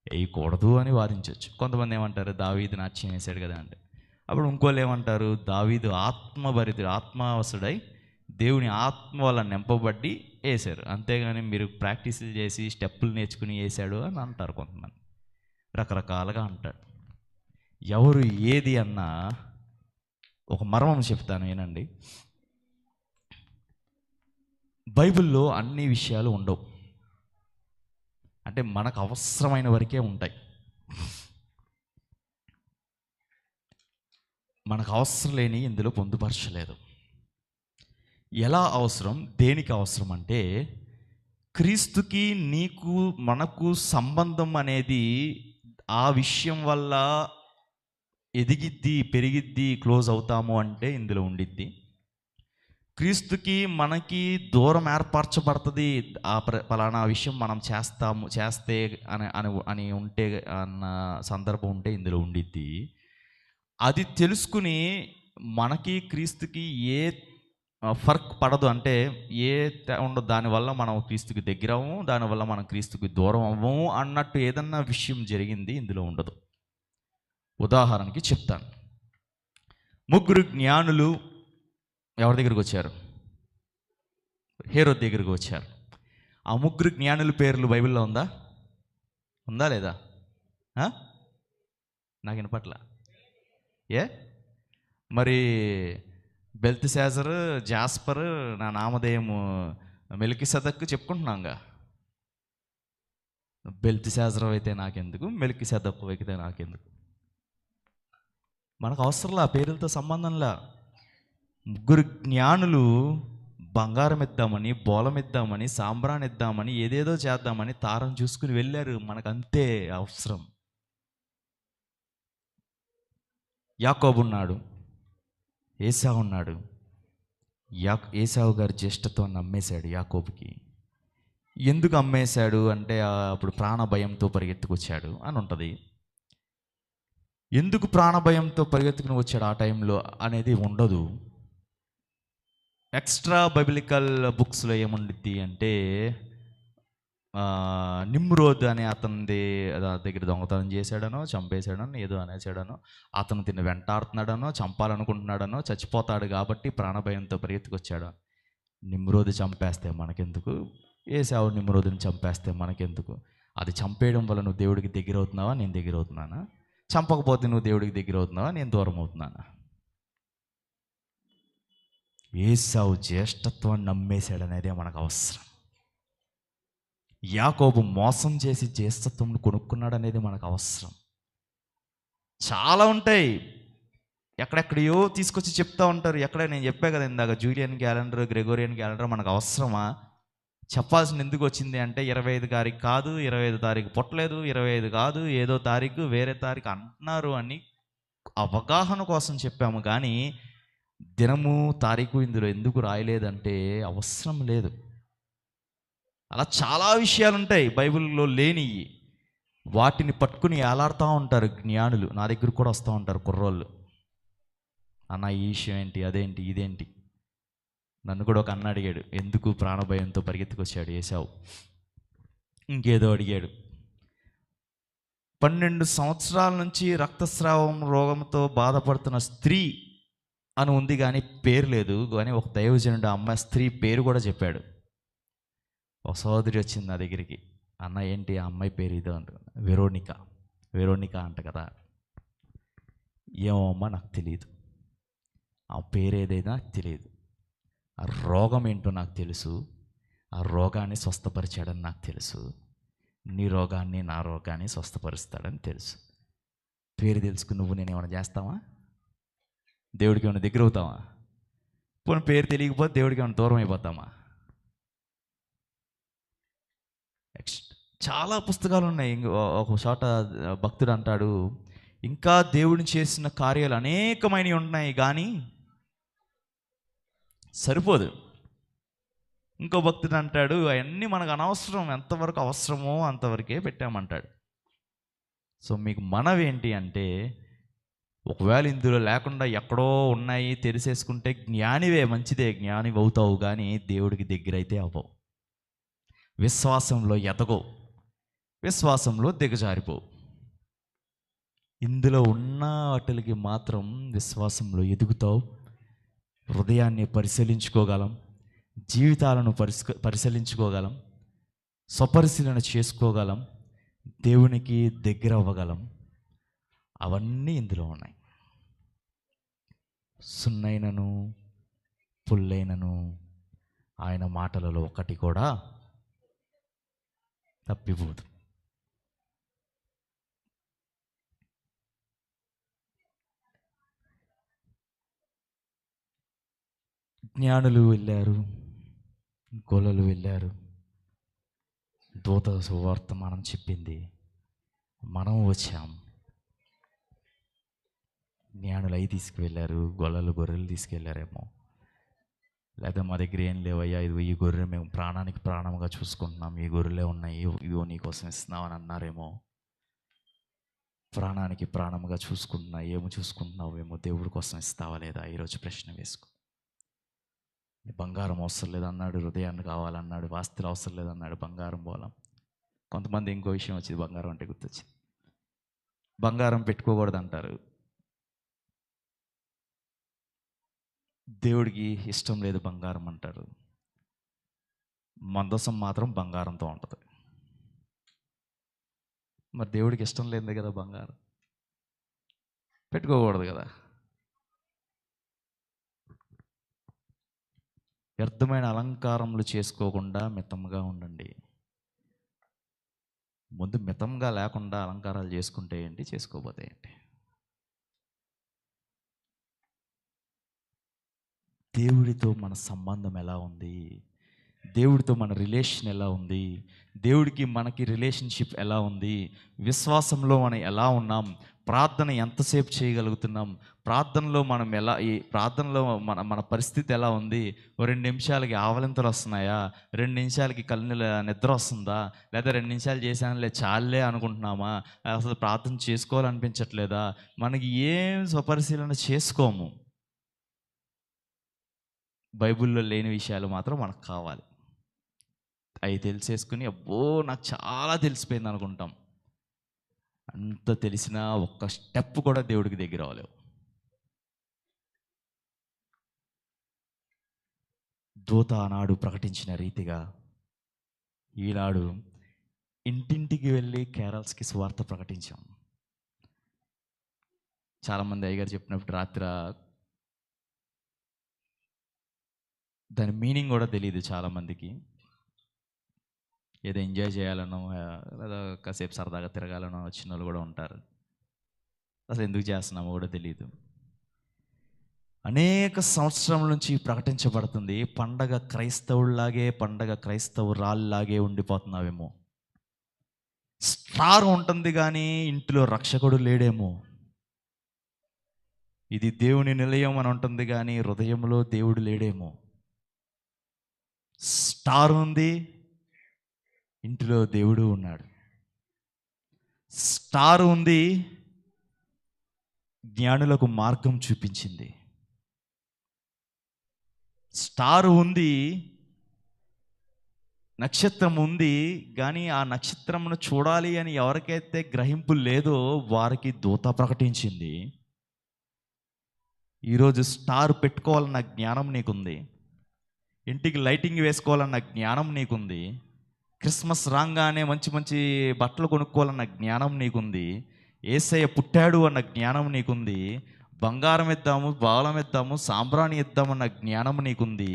వేయకూడదు అని వాదించవచ్చు. కొంతమంది ఏమంటారు, దావీదు నాట్యం వేసాడు కదా అంటే. అప్పుడు ఇంకోళ్ళు ఏమంటారు, దావీదు ఆత్మభరితుడు, ఆత్మావసుడై దేవుని ఆత్మ వల్ల నింపబడి వేశారు, అంతేగాని మీరు ప్రాక్టీసులు చేసి స్టెప్పులు నేర్చుకుని వేసాడు అని అంటారు. కొంతమంది రకరకాలుగా అంటాడు. ఎవరు ఏది అన్నా ఒక మర్మం చెప్తాను ఏనండి. బైబిల్లో అన్ని విషయాలు ఉండవు, అంటే మనకు అవసరమైన వరకే ఉంటాయి. మనకు అవసరం లేని ఇందులో పొందుపరచలేదు. ఎలా అవసరం, దేనికి అవసరం అంటే, క్రీస్తుకి నీకు మనకు సంబంధం అనేది ఆ విషయం వల్ల ఎదిగిద్ది, పెరిగిద్ది, క్లోజ్ అవుతాము అంటే ఇందులో ఉండిద్ది. క్రీస్తుకి మనకి దూరం ఏర్పరచబడుతుంది, ఆ పలానా విషయం మనం చేస్తే అని అని అని ఉంటే అన్న సందర్భం ఉంటే ఇందులో ఉండిద్ది. అది తెలుసుకుని మనకి క్రీస్తుకి ఏ ఫర్క్ పడదు, అంటే ఏ ఉండదు. దానివల్ల మనం క్రీస్తుకి దగ్గర అవ్వము, దానివల్ల మనం క్రీస్తుకి దూరం అవ్వము అన్నట్టు ఏదన్నా విషయం జరిగింది ఇందులో ఉండదు. ఉదాహరణకి చెప్తాను. ముగ్గురు జ్ఞానులు ఎవరి దగ్గరికి వచ్చారు? హేరోదు దగ్గరికి వచ్చారు. ఆ ముగ్గురు జ్ఞానుల పేర్లు బైబిల్లో ఉందా? ఉందా లేదా? నాకు వినపట్ల. ఏ మరి బెల్తెషాజరు, జాస్పర్, నా నామధేయము మెల్కీసెదెకు చెప్పుకుంటున్నాంగా. బెల్తెషాజరు అయితే నాకెందుకు, మెల్కీసెదెకు అయితే నాకెందుకు? మనకు అవసరంలా, పేర్లతో సంబంధంలా. ముగ్గురు జ్ఞానులు బంగారం ఇద్దామని, బోలం ఇద్దామని, సాంబ్రాన్ని ఇద్దామని, ఏదేదో చేద్దామని తారం చూసుకుని వెళ్ళారు. మనకంతే అవసరం. యాకోబు ఉన్నాడు, ఏసావు ఉన్నాడు. ఏసావు గారి జ్యేష్ఠత్వాన్ని అమ్మేశాడు యాకోబుకి. ఎందుకు అమ్మేశాడు అంటే అప్పుడు ప్రాణభయంతో పరిగెత్తుకొచ్చాడు అని ఉంటుంది. ఎందుకు ప్రాణభయంతో పరిగెత్తుకుని వచ్చాడు ఆ టైంలో అనేది ఉండదు. ఎక్స్ట్రా బైబిలికల్ బుక్స్లో ఏముండిద్ది అంటే, నిమ్రోద్ అనే అతని దగ్గర దొంగతనం చేశాడనో, చంపేశాడనో, ఏదో అనేసాడనో, అతను తిని వెంటాడుతున్నాడనో, చంపాలనుకుంటున్నాడనో, చచ్చిపోతాడు కాబట్టి ప్రాణభయంతో పరిగెత్తుకొచ్చాడు. నిమ్రోది చంపేస్తే మనకెందుకు, ఏసావు నిమ్రోదిని చంపేస్తే మనకెందుకు? అది చంపేయడం వల్ల నువ్వు దేవుడికి దగ్గర అవుతున్నావా, నేను దగ్గర అవుతున్నానా? చంపకపోతే నువ్వు దేవుడికి దగ్గర అవుతున్నావా, నేను దూరం అవుతున్నానా? ఏసావు జ్యేష్ఠత్వాన్ని నమ్మేశాడు అనేదే మనకు అవసరం. యాకోబు మోసం చేసి జ్యేష్ఠత్వం కొనుక్కున్నాడు అనేది మనకు అవసరం. చాలా ఉంటాయి, ఎక్కడెక్కడయో తీసుకొచ్చి చెప్తా ఉంటారు. ఎక్కడ నేను చెప్పా కదా ఇందాక, జూలియన్ క్యాలెండర్, గ్రెగోరియన్ క్యాలెండర్ మనకు అవసరమా? చెప్పాల్సిన ఎందుకు వచ్చింది అంటే, 25 తారీఖు కాదు, 25 తారీఖు పుట్టలేదు, 25 కాదు, ఏదో తారీఖు వేరే తారీఖు అంటున్నారు అని అవగాహన కోసం చెప్పాము. కానీ దినము తారీఖు ఇందులో ఎందుకు రాయలేదంటే అవసరం లేదు. అలా చాలా విషయాలు ఉంటాయి బైబిల్లో లేనివి, వాటిని పట్టుకుని ఏలాడుతూ ఉంటారు జ్ఞానులు. నా దగ్గర కూడా వస్తూ ఉంటారు కుర్రోళ్ళు, అన్న ఈ విషయం ఏంటి, అదేంటి, ఇదేంటి. నన్ను కూడా ఒక అన్న అడిగాడు, ఎందుకు ప్రాణభయంతో పరిగెత్తుకొచ్చాడు ఏసావు, ఇంకేదో అడిగాడు. 12 సంవత్సరాల నుంచి రక్తస్రావం రోగంతో బాధపడుతున్న స్త్రీ అని ఉంది, కానీ పేరు లేదు. కానీ ఒక దైవజనుడు ఆ అమ్మాయి స్త్రీ పేరు కూడా చెప్పాడు. ఒక సోదరి వచ్చింది నా దగ్గరికి, అన్న ఏంటి ఆ అమ్మాయి పేరు ఇదో అంట, వెరోనికా అంట కదా. ఏమో అమ్మ నాకు తెలియదు, ఆ పేరు ఏదైనా నాకు తెలియదు. ఆ రోగం ఏంటో నాకు తెలుసు, ఆ రోగాన్ని స్వస్థపరిచాడని నాకు తెలుసు. నీ రోగాన్ని, నా రోగాన్ని స్వస్థపరుస్తాడని తెలుసు. పేరు తెలుసుకుని నువ్వు నేను ఏమైనా చేస్తావా? దేవుడికి ఏమైనా దగ్గర అవుతావా? పోనీ పేరు తెలియకపోతే దేవుడికి ఏమైనా దూరం అయిపోతామా? చాలా పుస్తకాలు ఉన్నాయి. ఒక చోట భక్తుడు అంటాడు, ఇంకా దేవుడిని చేసిన కార్యాలు అనేకమైనవి ఉన్నాయి కానీ సరిపోదు. ఇంకో భక్తుడు అంటాడు, అవన్నీ మనకు అనవసరం, ఎంతవరకు అవసరమో అంతవరకే పెట్టామంటాడు. సో మీకు మనవి ఏంటి అంటే, ఒకవేళ ఇందులో లేకుండా ఎక్కడో ఉన్నాయి తెలిసేసుకుంటే జ్ఞానివే, మంచిదే, జ్ఞానివి అవుతావు, కానీ దేవుడికి దగ్గర అయితే అవ్వవు. విశ్వాసంలో ఎదగవు, విశ్వాసంలో దిగజారిపోవు. ఇందులో ఉన్న వాటికి మాత్రం విశ్వాసంలో ఎదుగుతావు. హృదయాన్ని పరిశీలించుకోగలం, జీవితాలను పరిశీలించుకోగలం, స్వపరిశీలన చేసుకోగలం, దేవునికి దగ్గర అవ్వగలం. అవన్నీ ఇందులో ఉన్నాయి. సున్నైనను పుల్లైనను ఆయన మాటలలో ఒకటి కూడా తప్పిపోదు. జ్ఞానులు వెళ్ళారు, గొల్లలు వెళ్ళారు, దూత సువార్తమానం చెప్పింది, మనం వచ్చాం. జ్ఞానులు అవి తీసుకువెళ్ళారు, గొర్రెలు తీసుకెళ్ళారేమో. లేదా మా దగ్గర ఏం లేవయ్యా, ఈ గొర్రె మేము ప్రాణానికి ప్రాణంగా చూసుకుంటున్నాం, ఈ గొర్రెలే ఉన్నాయి, ఇవో నీకోసం ఇస్తున్నామని అన్నారేమో. ప్రాణానికి ప్రాణంగా చూసుకుంటున్నా, చూసుకుంటున్నావేమో, దేవుడి కోసం ఇస్తావా లేదా? ఈరోజు ప్రశ్న వేసుకో. బంగారం అవసరం లేదన్నాడు, హృదయాన్ని కావాలన్నాడు, ఆస్తులు అవసరం లేదన్నాడు, బంగారం పోలాం. కొంతమంది ఇంకో విషయం వచ్చింది, బంగారం అంటే గుర్తొచ్చింది, బంగారం పెట్టుకోకూడదు అంటారు. దేవుడికి ఇష్టం లేదు బంగారం అంటారు. మందసం మాత్రం బంగారంతో ఉంటుంది. మరి దేవుడికి ఇష్టం లేదే కదా బంగారం, పెట్టుకోకూడదు కదా. వ్యర్థమైన అలంకారములు చేసుకోకుండా మితంగా ఉండండి. ముందు మితంగా లేకుండా అలంకారాలు చేసుకుంటే ఏంటి, చేసుకోకపోతే ఏంటి? దేవుడితో మన సంబంధం ఎలా ఉంది, దేవుడితో మన రిలేషన్ ఎలా ఉంది, దేవుడికి మనకి రిలేషన్షిప్ ఎలా ఉంది, విశ్వాసంలో మనం ఎలా ఉన్నాం, ప్రార్థన ఎంతసేపు చేయగలుగుతున్నాం, ప్రార్థనలో మనం ఎలా, ఈ ప్రార్థనలో మన మన పరిస్థితి ఎలా ఉంది, 2 నిమిషాలకి ఆవలింతలు వస్తున్నాయా, 2 నిమిషాలకి నిద్ర వస్తుందా, లేదా 2 నిమిషాలు చేశానులే చాలే అనుకుంటున్నామా, అసలు ప్రార్థన చేసుకోవాలనిపించట్లేదా, మనకి ఏం స్వపరిశీలన చేసుకోము. బైబిల్లో లేని విషయాలు మాత్రం మనకు కావాలి. అవి తెలిసేసుకుని అబ్బో నాకు చాలా తెలిసిపోయింది అనుకుంటాం. అంత తెలిసినా ఒక్క స్టెప్ కూడా దేవుడికి దగ్గర అవ్వలేవు. దూత ఆనాడు ప్రకటించిన రీతిగా ఈనాడు ఇంటింటికి వెళ్ళి క్యారల్స్కి సువార్త ప్రకటించాం. చాలామంది అయ్యగారు చెప్పినప్పుడు రాత్రి దాని మీనింగ్ కూడా తెలియదు చాలామందికి. ఏదో ఎంజాయ్ చేయాలనో లేదా కాసేపు సరదాగా తిరగాలనో వచ్చిన వాళ్ళు కూడా ఉంటారు. అసలు ఎందుకు చేస్తున్నామో కూడా తెలియదు. అనేక సంవత్సరాల నుంచి ప్రకటించబడుతుంది. పండగ క్రైస్తవుల్లాగే, పండగ క్రైస్తవురాల్లాగే ఉండిపోతున్నావేమో. స్టార్ ఉంటుంది కానీ ఇంటిలో రక్షకుడు లేడేమో. ఇది దేవుని నిలయం అని ఉంటుంది కానీ హృదయంలో దేవుడు లేడేమో. స్టార్ ఉంది, ఇంటిలో దేవుడు ఉన్నాడు. స్టార్ ఉంది, జ్ఞానులకు మార్గం చూపించింది. స్టార్ ఉంది, నక్షత్రం ఉంది, కానీ ఆ నక్షత్రమును చూడాలి అని ఎవరికైతే గ్రహింపు లేదో వారికి దూత ప్రకటించింది. ఈరోజు స్టార్ పెట్టుకోవాలన్న జ్ఞానం నీకుంది, ఇంటికి లైటింగ్ వేసుకోవాలన్న జ్ఞానం నీకుంది, క్రిస్మస్ రాగానే మంచి మంచి బట్టలు కొనుక్కోవాలన్న జ్ఞానం నీకుంది, యేసయ్య పుట్టాడు అన్న జ్ఞానం నీకుంది, బంగారం ఇద్దాము, బాలం ఇద్దాము, సాంబ్రాణి ఇద్దామన్న జ్ఞానం నీకుంది.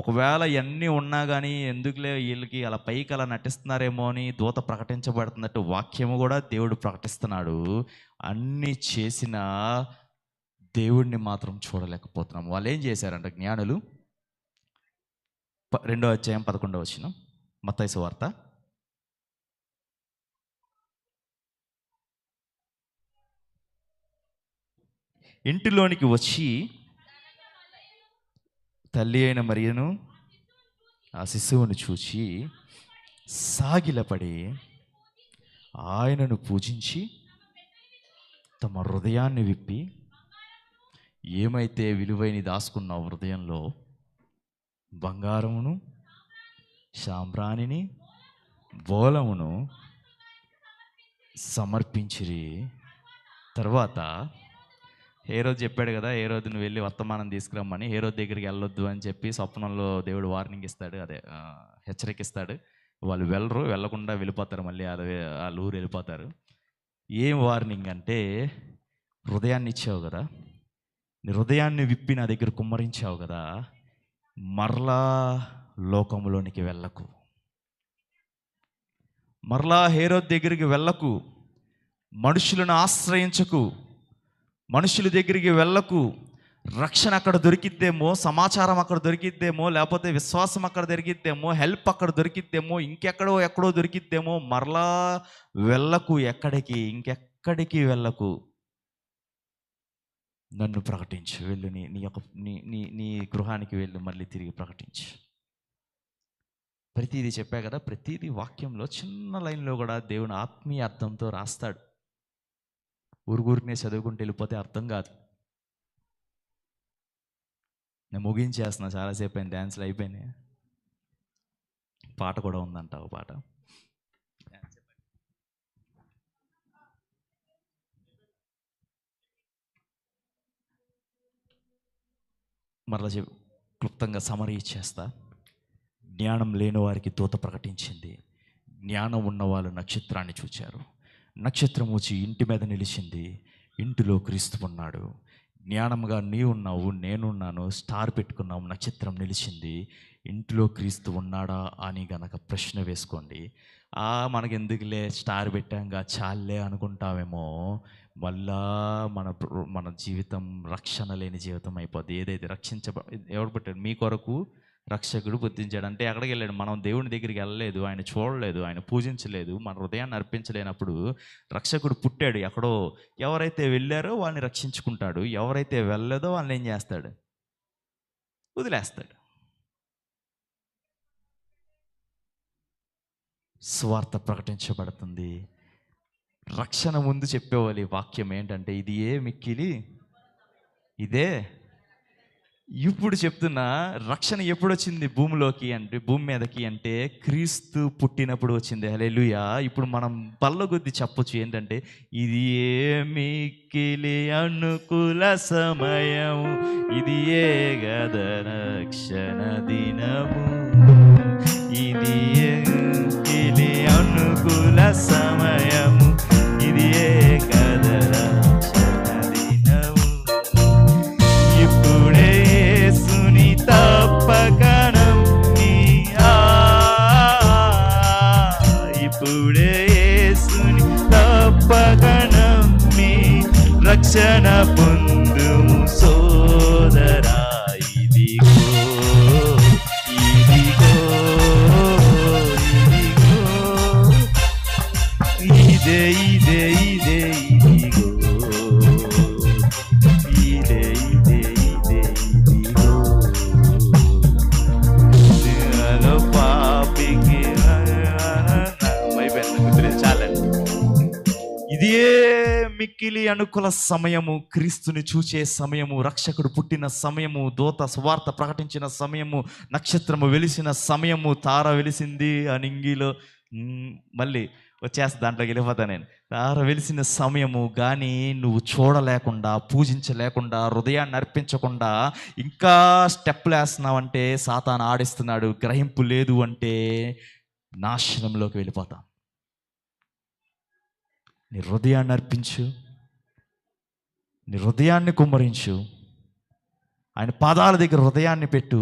ఒకవేళ ఇవన్నీ ఉన్నా కానీ ఎందుకులే వీళ్ళకి అలా పైకి అలా నటిస్తున్నారేమో అని దూత ప్రకటించబడుతున్నట్టు వాక్యము కూడా దేవుడు ప్రకటిస్తున్నాడు. అన్నీ చేసిన దేవుడిని మాత్రం చూడలేకపోతున్నాం. వాళ్ళు ఏం చేశారంట జ్ఞానులు? 2వ అధ్యాయం 11వ వచనం, మత్తయి సువార్త. ఇంటిలోనికి వచ్చి తల్లి అయిన మరియను ఆ శిశువును చూచి సాగిలపడి ఆయనను పూజించి తమ హృదయాన్ని విప్పి, ఏమైతే విలువైన దాసుకున్న హృదయంలో బంగారమును, సాంబ్రాణిని, బోలమును సమర్పించిరి. తర్వాత హేరోదు చెప్పాడు కదా, హేరోదును వెళ్ళి వర్తమానం తీసుకురమ్మని. హేరోదు దగ్గరికి వెళ్ళొద్దు అని చెప్పి స్వప్నంలో దేవుడు వార్నింగ్ ఇస్తాడు, హెచ్చరికిస్తాడు. వాళ్ళు వెళ్ళకుండా వెళ్ళిపోతారు, మళ్ళీ వాళ్ళ ఊరు వెళ్ళిపోతారు. ఏం వార్నింగ్ అంటే, హృదయాన్ని ఇచ్చావు కదా, నీ హృదయాన్ని విప్పి నా దగ్గర కుమ్మరించావు కదా, మరలా లోకంలోనికి వెళ్ళకు, మరలా హేరోదు దగ్గరికి వెళ్ళకు, మనుషులను ఆశ్రయించకు, మనుషుల దగ్గరికి వెళ్ళకు, రక్షణ అక్కడ దొరికిద్దేమో, సమాచారం అక్కడ దొరికిద్దేమో, లేకపోతే విశ్వాసం అక్కడ దొరికిద్దేమో, హెల్ప్ అక్కడ దొరికిద్దేమో, ఎక్కడో దొరికిద్దేమో. మరలా వెళ్ళకు, ఇంకెక్కడికి వెళ్ళకు. నన్ను ప్రకటించు, వెళ్ళు, నీ యొక్క నీ గృహానికి వెళ్ళు, మళ్ళీ తిరిగి ప్రకటించు. ప్రతిదీ చెప్పా కదా, ప్రతిదీ వాక్యంలో చిన్న లైన్లో కూడా దేవుని ఆత్మీయ అర్థంతో రాస్తాడు. ఊరినే చదువుకుంటూ వెళ్ళిపోతే అర్థం కాదు. నేను ముగించేస్తున్నా, చాలాసేపు అయింది, డ్యాన్స్లు అయిపోయినాయి. పాట కూడా ఉందంట, ఒక పాట. మరలా క్లుప్తంగా సమరీ ఇచ్చేస్తా. జ్ఞానం లేని వారికి దూత ప్రకటించింది. జ్ఞానం ఉన్నవాళ్ళు నక్షత్రాన్ని చూచారు. నక్షత్రం వచ్చి ఇంటి మీద నిలిచింది. ఇంటిలో క్రీస్తు ఉన్నాడు. జ్ఞానంగా ఉన్నావు, నేనున్నాను, స్టార్ పెట్టుకున్నావు, నక్షత్రం నిలిచింది. ఇంటిలో క్రీస్తు ఉన్నాడా అని గనక ప్రశ్న వేసుకోండి. మనకెందుకులే, స్టార్ పెట్టాంగా చాలే అనుకుంటామేమో. మళ్ళా మన జీవితం రక్షణ లేని జీవితం అయిపోద్ది. ఏదైతే ఎవరు పెట్టాడు మీ కొరకు రక్షకుడు పుట్టించాడు అంటే ఎక్కడికి వెళ్ళాడు? మనం దేవుని దగ్గరికి వెళ్ళలేదు, ఆయన చూడలేదు, ఆయన పూజించలేదు, మన హృదయాన్ని అర్పించలేనప్పుడు రక్షకుడు పుట్టాడు ఎక్కడో. ఎవరైతే వెళ్ళారో వాళ్ళని రక్షించుకుంటాడు, ఎవరైతే వెళ్ళలేదో వాళ్ళని ఏం చేస్తాడు? వదిలేస్తాడు. సువార్త ప్రకటించబడుతుంది. రక్షణ ముందు చెప్పేవాళ్ళు ఈ వాక్యం ఏంటంటే, ఇది మిక్కిలి ఇదే. ఇప్పుడు చెప్తున్నా, రక్షణ ఎప్పుడు వచ్చింది భూమిలోకి అంటే, భూమి మీదకి అంటే క్రీస్తు పుట్టినప్పుడు వచ్చింది. హల్లెలూయా. ఇప్పుడు మనం బల్లగుద్ది చెప్పొచ్చు ఏంటంటే, ఇది మిక్కిలి అనుకూల సమయం, ఇది గద రక్షణ దినము, ఇది మిక్కిలి అనుకూల సమయము, ఇది గద రక్షణ దినము. ఇప్పుడే యేసుని తప్పకనం ఇప్పుడే యేసుని తప్పకనం రక్షణ పొందుము సోదరా. ఇదిగో ఇదిగో ఇదిగో, ఇదే ఇదే ఇదే ఇదిగో, ఇదే ఇదే ఇదే ఇదిగో. పాపికి చాలండి. ఇదే మిక్కిలి అనుకూల సమయము, క్రీస్తుని చూచే సమయము, రక్షకుడు పుట్టిన సమయము, దూత సువార్త ప్రకటించిన సమయము, నక్షత్రము వెలిసిన సమయము, తార వెలిసింది ఆ నింగిలో. మళ్ళీ వచ్చేస్తా, దాంట్లోకి వెళ్ళిపోతా నేను. తార వెలిసిన సమయము కానీ నువ్వు చూడలేకుండా, పూజించలేకుండా, హృదయాన్ని అర్పించకుండా ఇంకా స్టెప్లు వేస్తున్నావంటే సాతాను ఆడిస్తున్నాడు. గ్రహింపు లేదు అంటే నాశనంలోకి వెళ్ళిపోతాం. నీ హృదయాన్ని అర్పించు, నీ హృదయాన్ని కుమ్మరించు, ఆయన పాదాల దగ్గర హృదయాన్ని పెట్టు.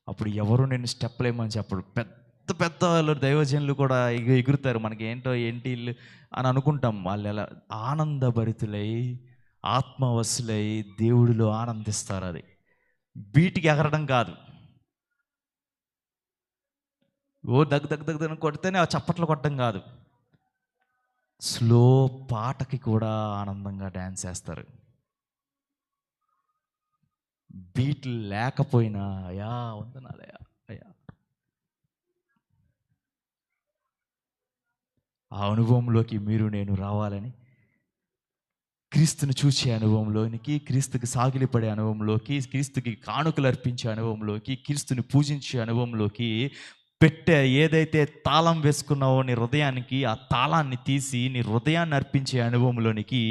అప్పుడు ఎవరు నేను స్టెప్లేమని చెప్పడు. పెద్ద పెద్ద వాళ్ళు దైవజనులు కూడా ఎగురుతారు, మనకి ఏంటి ఇల్లు అని అనుకుంటాం. వాళ్ళు ఎలా ఆనందభరితులై, ఆత్మవశులై దేవుడిలో ఆనందిస్తారు. అది బీటికి ఎగరడం కాదు. దగ్గర కొడితేనే ఆ చప్పట్లు కొట్టడం కాదు. స్లో పాటకి కూడా ఆనందంగా డ్యాన్స్ చేస్తారు. బీట్లు లేకపోయినా అయ్యా వందనాలయ్యా అయ్యా. ఆ అనుభవంలోకి మీరు నేను రావాలని, క్రీస్తుని చూసే అనుభవంలోనికి, క్రీస్తుకి సాగిలిపడే అనుభవంలోకి, క్రీస్తుకి కానుకలు అర్పించే అనుభవంలోకి, క్రీస్తుని పూజించే అనుభవంలోకి ఏదైతే తాళం వేసుకున్నావో నీ హృదయానికి, ఆ తాళాన్ని తీసి నీ హృదయాన్ని అర్పించే అనుభవంలోనికి,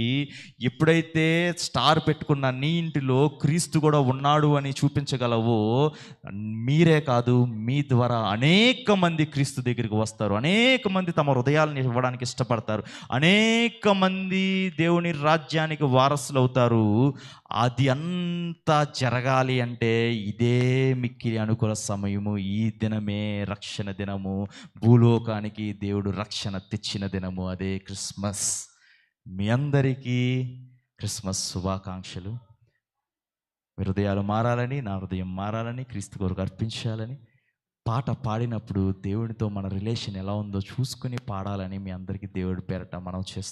ఎప్పుడైతే స్టార్ పెట్టుకున్న నీ ఇంటిలో క్రీస్తు కూడా ఉన్నాడు అని చూపించగలవో, మీరే కాదు మీ ద్వారా అనేక మంది క్రీస్తు దగ్గరికి వస్తారు. అనేక మంది తమ హృదయాలను ఇవ్వడానికి ఇష్టపడతారు. అనేక మంది దేవుని రాజ్యానికి వారసులు అవుతారు. అది అంతా జరగాలి అంటే ఇదే మిక్కిలి అనుకూల సమయము. ఈ దినమే రక్షణ దినము, భూలోకానికి దేవుడు రక్షణ తెచ్చిన దినము. అదే క్రిస్మస్. మీ అందరికీ క్రిస్మస్ శుభాకాంక్షలు. మీ హృదయాలు మారాలని, నా హృదయం మారాలని, క్రీస్తు కొరకు అర్పించాలని, పాట పాడినప్పుడు దేవుడితో మన రిలేషన్ ఎలా ఉందో చూసుకుని పాడాలని మీ అందరికీ దేవుడి పేరట మనం చేస్తాం.